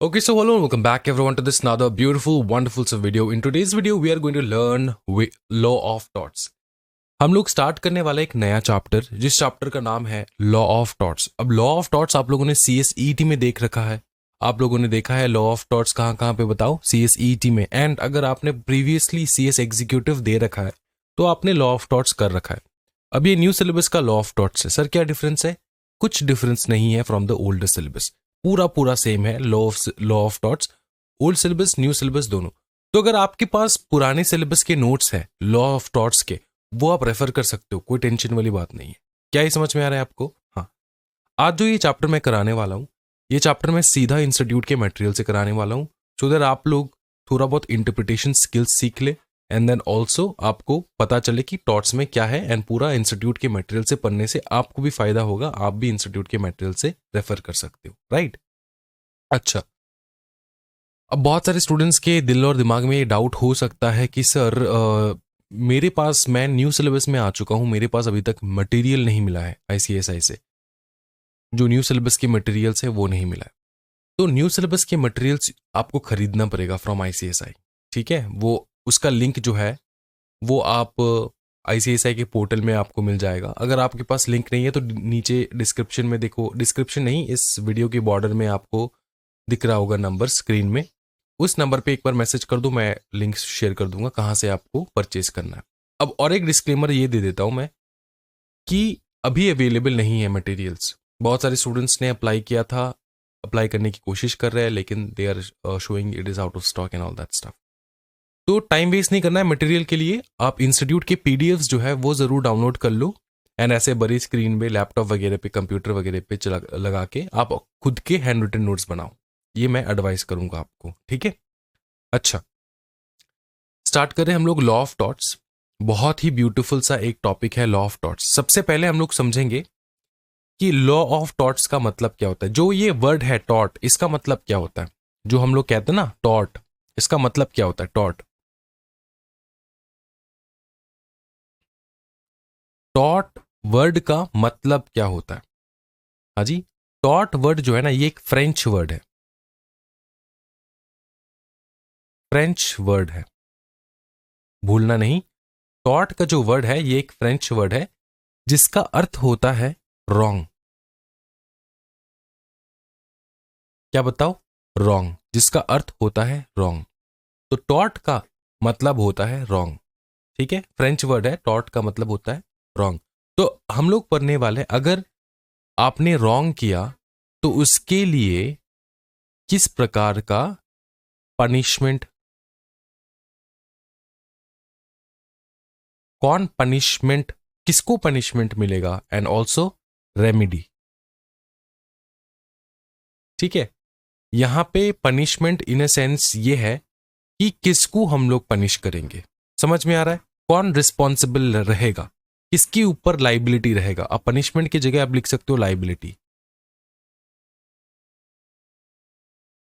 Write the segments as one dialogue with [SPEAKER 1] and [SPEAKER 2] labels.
[SPEAKER 1] Okay, so hello and welcome back everyone to this another beautiful, wonderful video. In today's video, we are going to learn law of torts. हम लोग start करने वाला एक नया chapter जिस chapter का नाम है लॉ ऑफ टॉर्ट्स। अब लॉ ऑफ टॉर्ट्स आप लोगों ने CSET में देख रखा है, आप लोगों ने देखा है लॉ ऑफ टॉर्ट्स कहाँ कहाँ पे बताओ, CSET में। एंड अगर आपने प्रीवियसली CS एग्जीक्यूटिव दे रखा है तो आपने लॉ ऑफ टॉर्ट्स कर रखा है। अब ये न्यू सिलेबस का लॉ ऑफ टॉर्ट्स है। सर क्या डिफरेंस है? कुछ डिफरेंस नहीं है फ्रॉम द ओल्ड सिलेबस, पूरा सेम है law of torts, old syllabus new syllabus दोनों। तो अगर आपके पास पुराने सिलेबस के नोट्स हैं लॉ ऑफ टॉर्ट्स के, वो आप रेफर कर सकते हो, कोई टेंशन वाली बात नहीं है। क्या ये समझ में आ रहा है आपको? हाँ, आज जो ये चैप्टर मैं कराने वाला हूँ, ये चैप्टर मैं सीधा इंस्टीट्यूट के मटेरियल से कराने वाला हूँ, सो दैट आप लोग थोड़ा बहुत इंटरप्रिटेशन स्किल्स सीख ले एंड देन ऑल्सो आपको पता चले कि टॉर्ट्स में क्या है। एंड पूरा इंस्टीट्यूट के मटेरियल से पढ़ने से आपको भी फायदा होगा, आप भी इंस्टीट्यूट के मटेरियल से रेफर कर सकते हो, राइट? अच्छा, अब बहुत सारे स्टूडेंट्स के दिल और दिमाग में ये डाउट हो सकता है कि सर मेरे पास, मैं न्यू सिलेबस में आ चुका हूँ, मेरे पास अभी तक मटेरियल नहीं मिला है ICSI से, जो न्यू सिलेबस के मटेरियल्स है वो नहीं मिला है। तो न्यू सिलेबस के मटेरियल्स आपको खरीदना पड़ेगा फ्रॉम ICSI, ठीक है? वो उसका लिंक जो है वो आप ICSI के पोर्टल में आपको मिल जाएगा। अगर आपके पास लिंक नहीं है तो नीचे डिस्क्रिप्शन में देखो, डिस्क्रिप्शन नहीं, इस वीडियो के बॉर्डर में आपको दिख रहा होगा नंबर स्क्रीन में, उस नंबर पे एक बार मैसेज कर दो, मैं लिंक शेयर कर दूंगा कहाँ से आपको परचेज करना है। अब और एक डिस्क्लेमर ये दे देता हूँ मैं कि अभी अवेलेबल नहीं है मटेरियल्स। बहुत सारे स्टूडेंट्स ने अप्लाई किया था, अप्लाई करने की कोशिश कर रहे हैं, लेकिन they are showing it is out of stock and all that stuff. तो टाइम वेस्ट नहीं करना है मटेरियल के लिए, आप इंस्टीट्यूट के PDFs जो है वो जरूर डाउनलोड कर लो एंड ऐसे बड़ी स्क्रीन में लैपटॉप वगैरह पे, कंप्यूटर वगैरह पे लगा के आप खुद के हैंड रिटन नोट्स बनाओ, ये मैं एडवाइस करूंगा आपको, ठीक है? अच्छा, स्टार्ट करें हम लोग लॉ ऑफ टॉर्ट्स। बहुत ही ब्यूटीफुल सा एक टॉपिक है लॉ ऑफ टॉर्ट्स। सबसे पहले हम लोग समझेंगे कि लॉ ऑफ टॉर्ट्स का मतलब क्या होता है। जो ये वर्ड है टॉर्ट, इसका मतलब क्या होता है? जो हम लोग कहते हैं ना टॉर्ट, इसका मतलब क्या होता है? टॉर्ट, टॉर्ट वर्ड का मतलब क्या होता है? हाँ जी, टॉर्ट वर्ड जो है ना, ये एक फ्रेंच वर्ड है, फ्रेंच वर्ड है, भूलना नहीं। टॉर्ट का जो वर्ड है ये एक फ्रेंच वर्ड है जिसका अर्थ होता है रॉन्ग। क्या बताओ? रॉन्ग, जिसका अर्थ होता है रॉन्ग। तो टॉर्ट का मतलब होता है रॉन्ग, ठीक है? फ्रेंच वर्ड है, टॉर्ट का मतलब होता है रॉन्ग। तो हम लोग पढ़ने वाले, अगर आपने रॉन्ग किया तो उसके लिए किस प्रकार का पनिशमेंट, कौन पनिशमेंट, किसको पनिशमेंट मिलेगा, एंड ऑल्सो रेमिडी, ठीक है? यहां पे पनिशमेंट इन अ सेंस ये है कि किसको हम लोग पनिश करेंगे। समझ में आ रहा है? कौन रिस्पॉन्सिबल रहेगा, किसके ऊपर लाइबिलिटी रहेगा। अब पनिशमेंट की जगह आप लिख सकते हो लाइबिलिटी,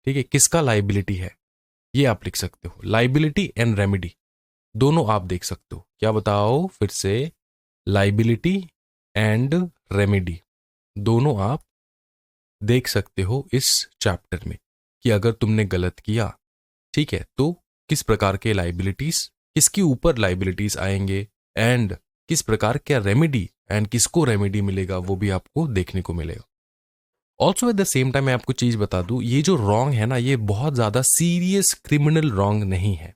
[SPEAKER 1] ठीक है? किसका लाइबिलिटी है ये आप लिख सकते हो, लाइबिलिटी एंड रेमिडी दोनों आप देख सकते हो। क्या बताओ फिर से? लाइबिलिटी एंड रेमिडी दोनों आप देख सकते हो इस चैप्टर में, कि अगर तुमने गलत किया, ठीक है, तो किस प्रकार के लाइबिलिटीज, किसके ऊपर लाइबिलिटीज आएंगे, एंड किस प्रकार का रेमेडी, एंड किसको रेमेडी मिलेगा, वो भी आपको देखने को मिलेगा। Also at the same time मैं आपको चीज बता दूं, ये जो रॉन्ग है ना, ये बहुत ज्यादा सीरियस क्रिमिनल रॉन्ग नहीं है।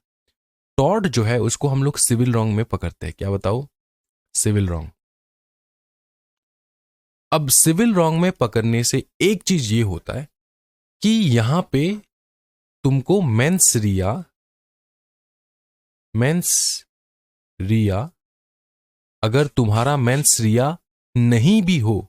[SPEAKER 1] टॉर्ट जो है उसको हम लोग सिविल रॉन्ग में पकड़ते हैं। क्या बताओ? Civil wrong. अब सिविल रॉन्ग में पकड़ने से एक चीज ये होता है कि यहां पे तुमको मेंस रिया, अगर तुम्हारा मेंस रिया नहीं भी हो,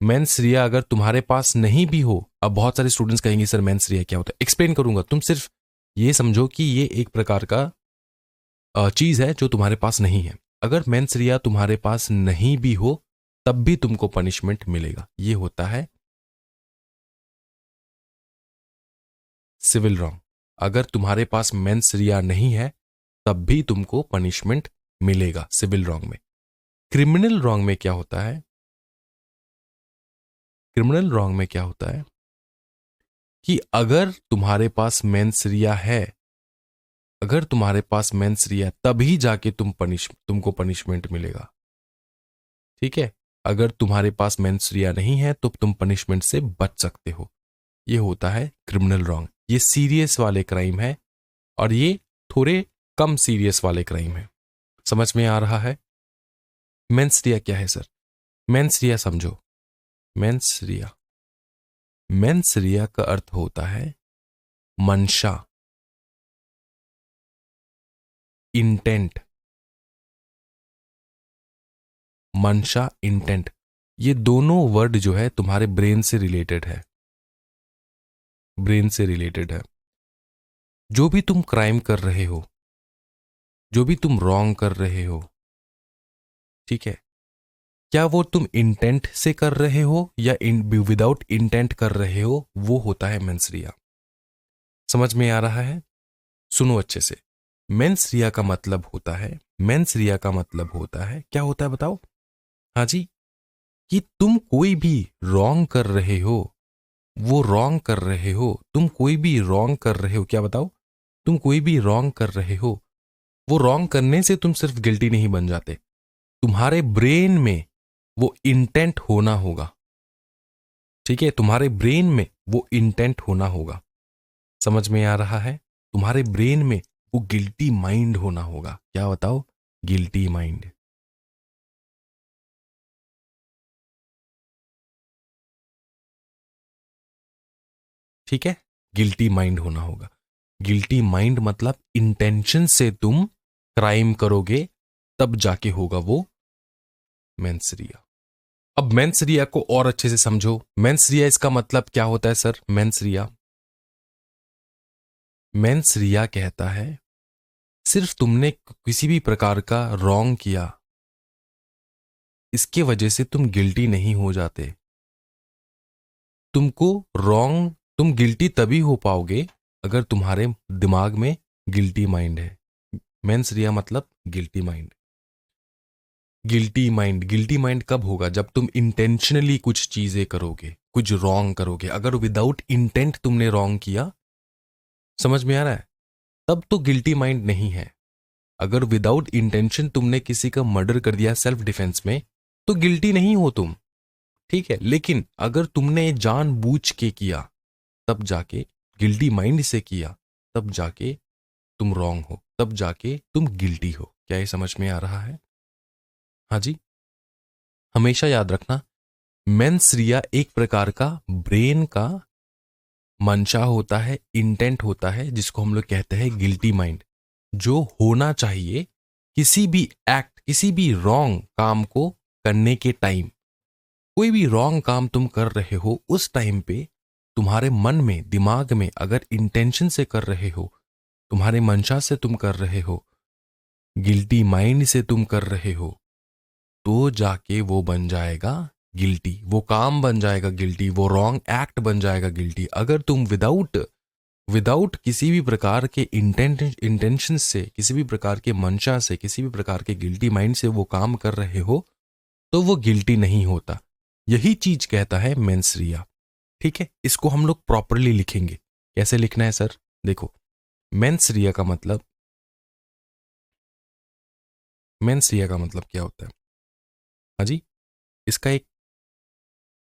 [SPEAKER 1] मेंस रिया अगर तुम्हारे पास नहीं भी हो। अब बहुत सारे स्टूडेंट्स कहेंगे सर मेंस रिया क्या होता है? एक्सप्लेन करूंगा, तुम सिर्फ ये समझो कि ये एक प्रकार का चीज है जो तुम्हारे पास नहीं है। अगर मेंस रिया तुम्हारे पास नहीं भी हो तब भी तुमको पनिशमेंट मिलेगा। ये होता है सिविल रॉन्ग। अगर तुम्हारे पास मेंस रिया नहीं है तब भी तुमको पनिशमेंट मिलेगा सिविल रॉन्ग में। क्रिमिनल रॉन्ग में क्या होता है? क्रिमिनल रॉन्ग में क्या होता है कि अगर तुम्हारे पास मेंसरिया है, अगर तुम्हारे पास मेंसरिया तभी जाके तुमको पनिशमेंट मिलेगा। ठीक है, अगर तुम्हारे पास मेंसरिया नहीं है तो तुम पनिशमेंट से बच सकते हो। ये होता है क्रिमिनल रॉन्ग। ये सीरियस वाले क्राइम है और ये थोड़े कम सीरियस वाले क्राइम है। समझ में आ रहा है? मेंसरिया क्या है सर? मेंसरिया समझो। मेंसरिया, मेंसरिया का अर्थ होता है मंशा, इंटेंट। मंशा, इंटेंट, ये दोनों वर्ड जो है तुम्हारे ब्रेन से रिलेटेड है। ब्रेन से रिलेटेड है। जो भी तुम क्राइम कर रहे हो, जो भी तुम रॉन्ग कर रहे हो, ठीक है, क्या वो तुम इंटेंट से कर रहे हो या विदाउट इंटेंट कर रहे हो, वो होता है मेंसरिया। समझ में आ रहा है? सुनो अच्छे से। मेंसरिया का मतलब होता है, मेंसरिया का मतलब होता है, क्या होता है बताओ? हाँ जी, कि तुम कोई भी रॉन्ग कर रहे हो, वो रॉन्ग कर रहे हो, तुम कोई भी रॉन्ग कर रहे हो, क्या बताओ? तुम कोई भी रॉन्ग कर रहे हो, वो रॉन्ग करने से तुम सिर्फ गिल्टी नहीं बन जाते, तुम्हारे ब्रेन में वो इंटेंट होना होगा। ठीक है, तुम्हारे ब्रेन में वो इंटेंट होना होगा। समझ में आ रहा है? तुम्हारे ब्रेन में वो गिल्टी माइंड होना होगा। क्या बताओ? Guilty mind. ठीक है, गिल्टी माइंड होना होगा। गिल्टी माइंड मतलब इंटेंशन से तुम क्राइम करोगे, तब जाके होगा वो मेंसरिया। अब मेंसरिया को और अच्छे से समझो। मेंसरिया इसका मतलब क्या होता है सर? मेंसरिया, मेंसरिया कहता है सिर्फ तुमने किसी भी प्रकार का रॉन्ग किया, इसके वजह से तुम गिल्टी नहीं हो जाते। तुमको रॉन्ग, तुम गिल्टी तभी हो पाओगे अगर तुम्हारे दिमाग में गिल्टी माइंड है। मेंसरिया मतलब guilty mind. Guilty mind, guilty mind कब होगा? जब तुम इंटेंशनली कुछ चीजें करोगे, कुछ रॉन्ग करोगे। अगर विदाउट इंटेंट तुमने रॉन्ग किया, समझ में आ रहा है, तब तो गिल्टी माइंड नहीं है। अगर विदाउट इंटेंशन तुमने किसी का मर्डर कर दिया सेल्फ डिफेंस में, तो गिल्टी नहीं हो तुम। ठीक है, लेकिन अगर तुमने जानबूझ के किया, तब जाके गिल्टी माइंड से किया, तब जाके तुम रॉन्ग हो, तब जाके तुम गिल्टी हो। क्या ये समझ में आ रहा है? हाँ जी। हमेशा याद रखना, मेंसरिया एक प्रकार का ब्रेन का मंशा होता है, इंटेंट होता है, जिसको हम लोग कहते हैं गिल्टी माइंड, जो होना चाहिए किसी भी एक्ट, किसी भी रॉन्ग काम को करने के टाइम। कोई भी रॉन्ग काम तुम कर रहे हो, उस टाइम पे तुम्हारे मन में, दिमाग में अगर इंटेंशन से कर रहे हो, तुम्हारे मंशा से तुम कर रहे हो, गिल्टी माइंड से तुम कर रहे हो, तो जाके वो बन जाएगा गिल्टी, वो काम बन जाएगा गिल्टी, वो रॉन्ग एक्ट बन जाएगा गिल्टी। अगर तुम विदाउट विदाउट किसी भी प्रकार के इंटेंशन से, किसी भी प्रकार के मंशा से, किसी भी प्रकार के गिल्टी माइंड से वो काम कर रहे हो, तो वो गिल्टी नहीं होता। यही चीज कहता है मेंसरिया। ठीक है, इसको हम लोग प्रॉपरली लिखेंगे। कैसे लिखना है सर? देखो, मेंसरिया का मतलब, मेंसरिया का मतलब क्या होता है? हाँ जी, इसका एक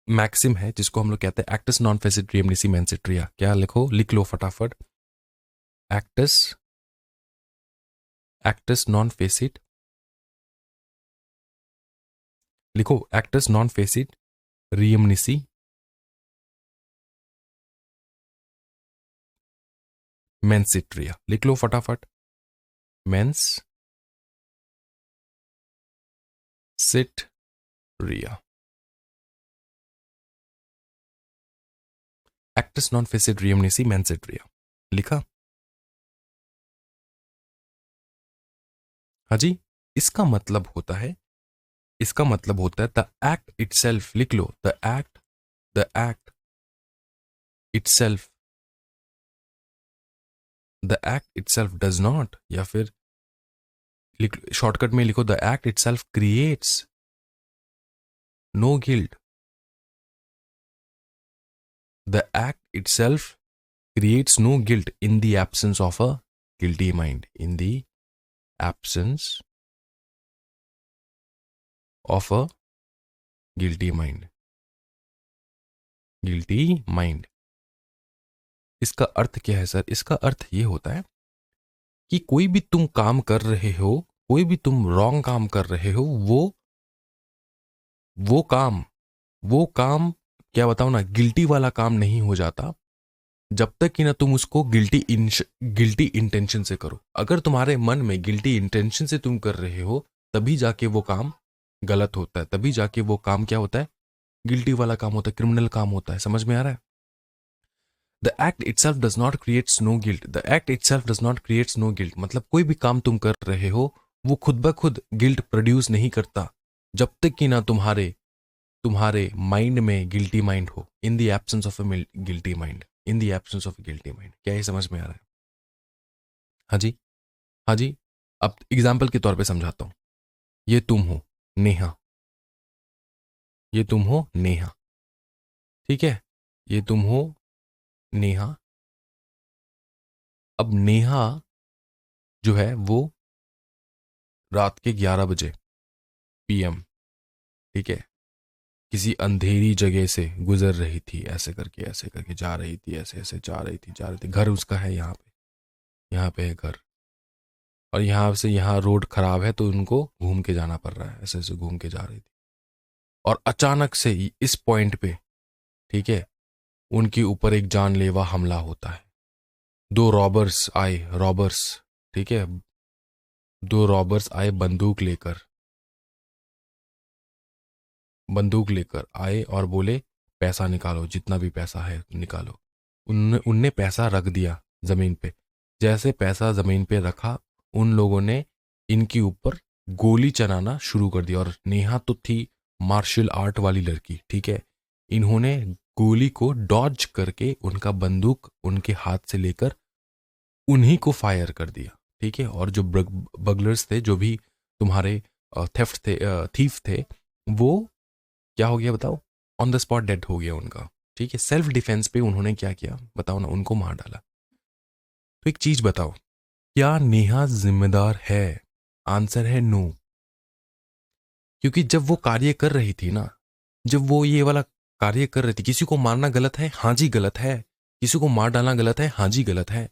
[SPEAKER 1] मैक्सिम है जिसको हम लोग कहते हैं एक्टस नॉन फेसिट रियम निसी मेंसिट्रिया। क्या लिखो? लिख लो फटाफट। एक्टस, एक्टस नॉन फेसिट, लिखो एक्टस नॉन फेसिट रियम निसी मेंसिट्रिया। लिख लो फटाफट। मेंस सिट रिया। एक्टस नॉन फेसिट रियम निसी मेंसिट्रिया लिखा? हाँ जी। इसका मतलब होता है, इसका मतलब होता है द एक्ट इटसेल्फ। लिख लो, the act, the act itself, the act itself does not, या फिर शॉर्टकट में लिखो, the act itself creates no guilt. The act इटसेल्फ creates no guilt in the absence of a guilty mind. In the absence of a guilty mind. Guilty mind. इसका अर्थ क्या है sir? इसका अर्थ ये होता है कि कोई भी तुम काम कर रहे हो, कोई भी तुम रॉन्ग काम कर रहे हो, वो काम क्या बताओ ना, गिल्टी वाला काम नहीं हो जाता जब तक कि ना तुम उसको गिल्टी इंटेंशन से करो। अगर तुम्हारे मन में गिल्टी इंटेंशन से तुम कर रहे हो, तभी जाके वो काम गलत होता है, तभी जाके वो काम क्या होता है, गिल्टी वाला काम होता है, क्रिमिनल काम होता है। समझ में आ रहा है? The act itself does not creates no guilt. The act itself does not creates no guilt मतलब कोई भी काम तुम कर रहे हो वो खुद ब खुद गिल्ट प्रोड्यूस नहीं करता जब तक कि ना तुम्हारे माइंड में गिल्टी माइंड हो। इन the absence of a guilty mind, in the absence of guilty mind. क्या ये समझ में आ रहा है? हाँ जी, हाँ जी। अब एग्जाम्पल के तौर पे समझाता हूं। ये तुम हो नेहा, ये तुम हो नेहा, ठीक है? ये तुम हो नेहा। अब नेहा जो है वो रात के 11 बजे पीएम, ठीक है, किसी अंधेरी जगह से गुजर रही थी, ऐसे करके जा रही थी, ऐसे ऐसे जा रही थी। घर उसका है यहाँ पे है घर, और यहाँ से यहाँ रोड खराब है तो उनको घूम के जाना पड़ रहा है, ऐसे ऐसे घूम के जा रही थी। और अचानक से इस पॉइंट पे, ठीक है, उनके ऊपर एक जानलेवा हमला होता है। दो रॉबर्स आए, रॉबर्स, ठीक है, दो रॉबर्स आए बंदूक लेकर आए और बोले पैसा निकालो, जितना भी पैसा है निकालो। उनने पैसा रख दिया जमीन पे। जैसे पैसा जमीन पे रखा, उन लोगों ने इनके ऊपर गोली चलाना शुरू कर दिया। और नेहा तो थी मार्शल आर्ट वाली लड़की, ठीक है, इन्होंने गोली को डॉज करके उनका बंदूक उनके हाथ से लेकर उन्हीं को फायर कर दिया, ठीक है। और जो बगलर्स थे, जो भी तुम्हारे थेफ्ट थे, थीफ थे, वो क्या हो गया बताओ? ऑन द स्पॉट डेड हो गया उनका, ठीक है। सेल्फ डिफेंस पे उन्होंने क्या किया बताओ ना, उनको मार डाला। तो एक चीज बताओ, क्या नेहा जिम्मेदार है? आंसर है नो। क्योंकि जब वो कार्य कर रही थी ना, जब वो ये वाला कार्य कर रही थी, किसी को मारना गलत है, हाँ जी गलत है। किसी को मार डालना गलत है, हाँ जी गलत है,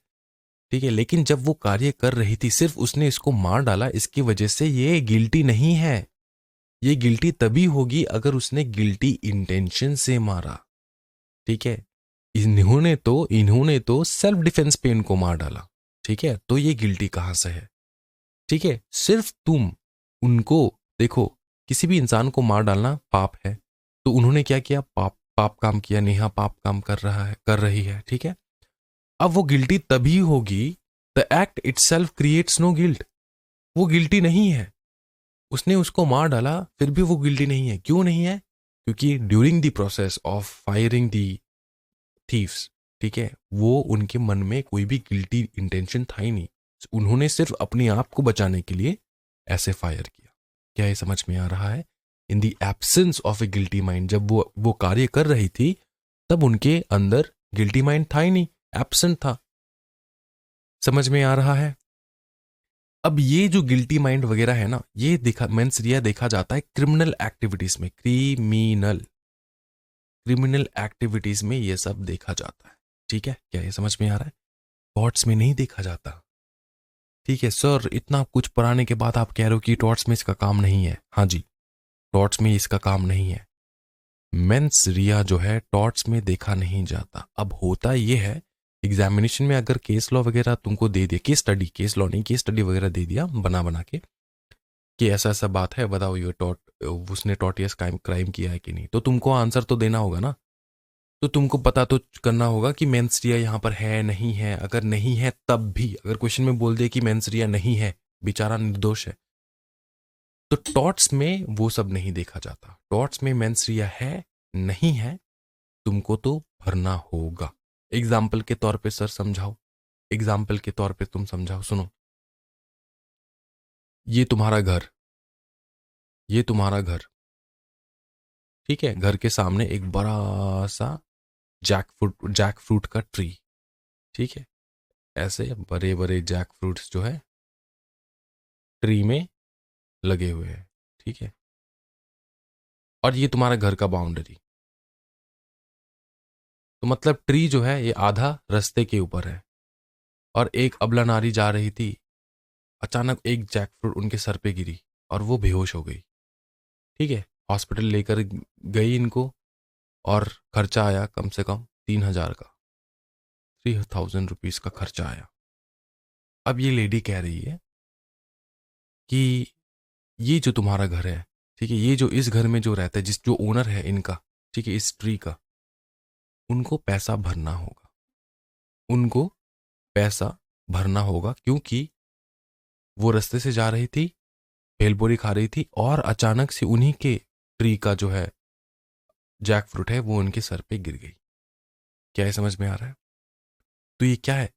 [SPEAKER 1] ठीक है। लेकिन जब वो कार्य कर रही थी, सिर्फ उसने इसको मार डाला, इसकी वजह से ये गिल्टी नहीं है। ये गिल्टी तभी होगी अगर उसने गिल्टी इंटेंशन से मारा, ठीक है। इन्होंने तो सेल्फ डिफेंस पे इनको मार डाला, ठीक है। तो ये गिल्टी कहां से है? ठीक है, सिर्फ तुम उनको देखो, किसी भी इंसान को मार डालना पाप है। तो उन्होंने क्या किया? पाप काम किया। नेहा पाप काम कर रही है, ठीक है। अब वो गिल्टी तभी होगी, the act itself creates no guilt. वो गिल्टी नहीं है। उसने उसको मार डाला, फिर भी वो गिल्टी नहीं है। क्यों नहीं है? क्योंकि during the process of firing the thieves, ठीक है, वो उनके मन में कोई भी गिल्टी इंटेंशन था ही नहीं। उन्होंने सिर्फ अपने आप को बचाने के लिए ऐसे फायर किया। क्या ये समझ में आ रहा है? इन the absence of A guilty mind, जब वो कार्य कर रही थी, तब उनके अंदर गिल्टी माइंड था ही नहीं, एब्सेंट था। समझ में आ रहा है? अब ये जो गिल्टी माइंड वगैरह है ना, ये मेंस रिया देखा जाता है क्रिमिनल एक्टिविटीज में। क्रिमिनल एक्टिविटीज में ये सब देखा जाता है, ठीक है। क्या ये समझ में आ रहा है? टॉर्ट्स में नहीं देखा जाता, ठीक है। सर इतना कुछ पढ़ाने के बाद आप कह रहे हो कि टॉर्ट्स में इसका काम नहीं है। हाँ जी, टॉर्ट्स में इसका काम नहीं है। मेंस रिया जो है टॉर्ट्स में देखा नहीं जाता। अब होता ये है, एग्जामिनेशन में अगर केस लॉ वगैरह तुमको दे दिया, केस लॉ नहीं, केस स्टडी वगैरह दे दिया बना के कि ऐसा ऐसा बात है, बताओ ये उसने टॉर्टियस क्राइम किया है कि नहीं, तो तुमको आंसर तो देना होगा ना। तो तुमको पता तो करना होगा कि मेंस्ट्रिया यहाँ पर है नहीं है। अगर नहीं है तब भी, अगर क्वेश्चन में बोल दे कि मेंस्ट्रिया नहीं है, बेचारा निर्दोष है, तो टॉट्स में वो सब नहीं देखा जाता। टॉट्स में मेंस्ट्रिया है नहीं है, तुमको तो भरना होगा। एग्जाम्पल के तौर पे सर समझाओ, एग्जाम्पल के तौर पे तुम समझाओ। सुनो, ये तुम्हारा घर, ये तुम्हारा घर, ठीक है। घर के सामने एक बड़ा सा जैक फ्रूट का ट्री, ठीक है, ऐसे बड़े बड़े जैक फ्रूट्स जो है ट्री में लगे हुए हैं, ठीक है। और ये तुम्हारा घर का बाउंड्री, तो मतलब ट्री जो है ये आधा रास्ते के ऊपर है। और एक अबला नारी जा रही थी, अचानक एक जैक फ्रूट उनके सर पे गिरी और वो बेहोश हो गई, ठीक है। हॉस्पिटल लेकर गई इनको, और खर्चा आया कम से कम 3,000 का, 3,000 रुपीज का खर्चा आया। अब ये लेडी कह रही है कि ये जो तुम्हारा घर है, ठीक है, ये जो इस घर में जो रहता है, जिस जो ओनर है इनका, ठीक है, इस ट्री का, उनको पैसा भरना होगा, उनको पैसा भरना होगा, क्योंकि वो रास्ते से जा रही थी, भेलपूरी खा रही थी, और अचानक से उन्हीं के ट्री का जो है जैक फ्रूट है वो उनके सर पे गिर गई। क्या ये समझ में आ रहा है? तो ये क्या है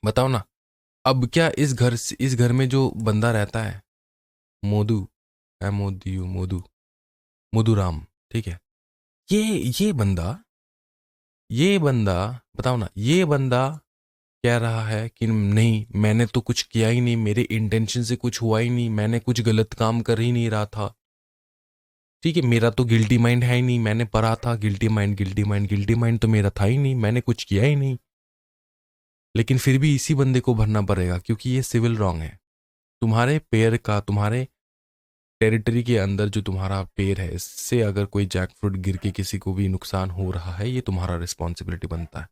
[SPEAKER 1] बताओ ना। अब क्या इस घर में जो बंदा रहता है, मोदू, मोदू, मोदूराम, ठीक है, ये बंदा, ये बंदा, बताओ ना, ये बंदा कह रहा है कि नहीं, मैंने तो कुछ किया ही नहीं, मेरे इंटेंशन से कुछ हुआ ही नहीं, मैंने कुछ गलत काम कर ही नहीं रहा था, ठीक है, मेरा तो गिल्टी माइंड है ही नहीं, मैंने पढ़ा था guilty mind, guilty mind, guilty mind तो मेरा था ही नहीं, मैंने कुछ किया ही नहीं। लेकिन फिर भी इसी बंदे को भरना पड़ेगा, क्योंकि ये सिविल रॉन्ग है। तुम्हारे पेड़ का, तुम्हारे टेरिटरी के अंदर जो तुम्हारा पेड़ है, इससे अगर कोई जैक फ्रूट गिर के किसी को भी नुकसान हो रहा है, ये तुम्हारा रिस्पॉन्सिबिलिटी बनता है।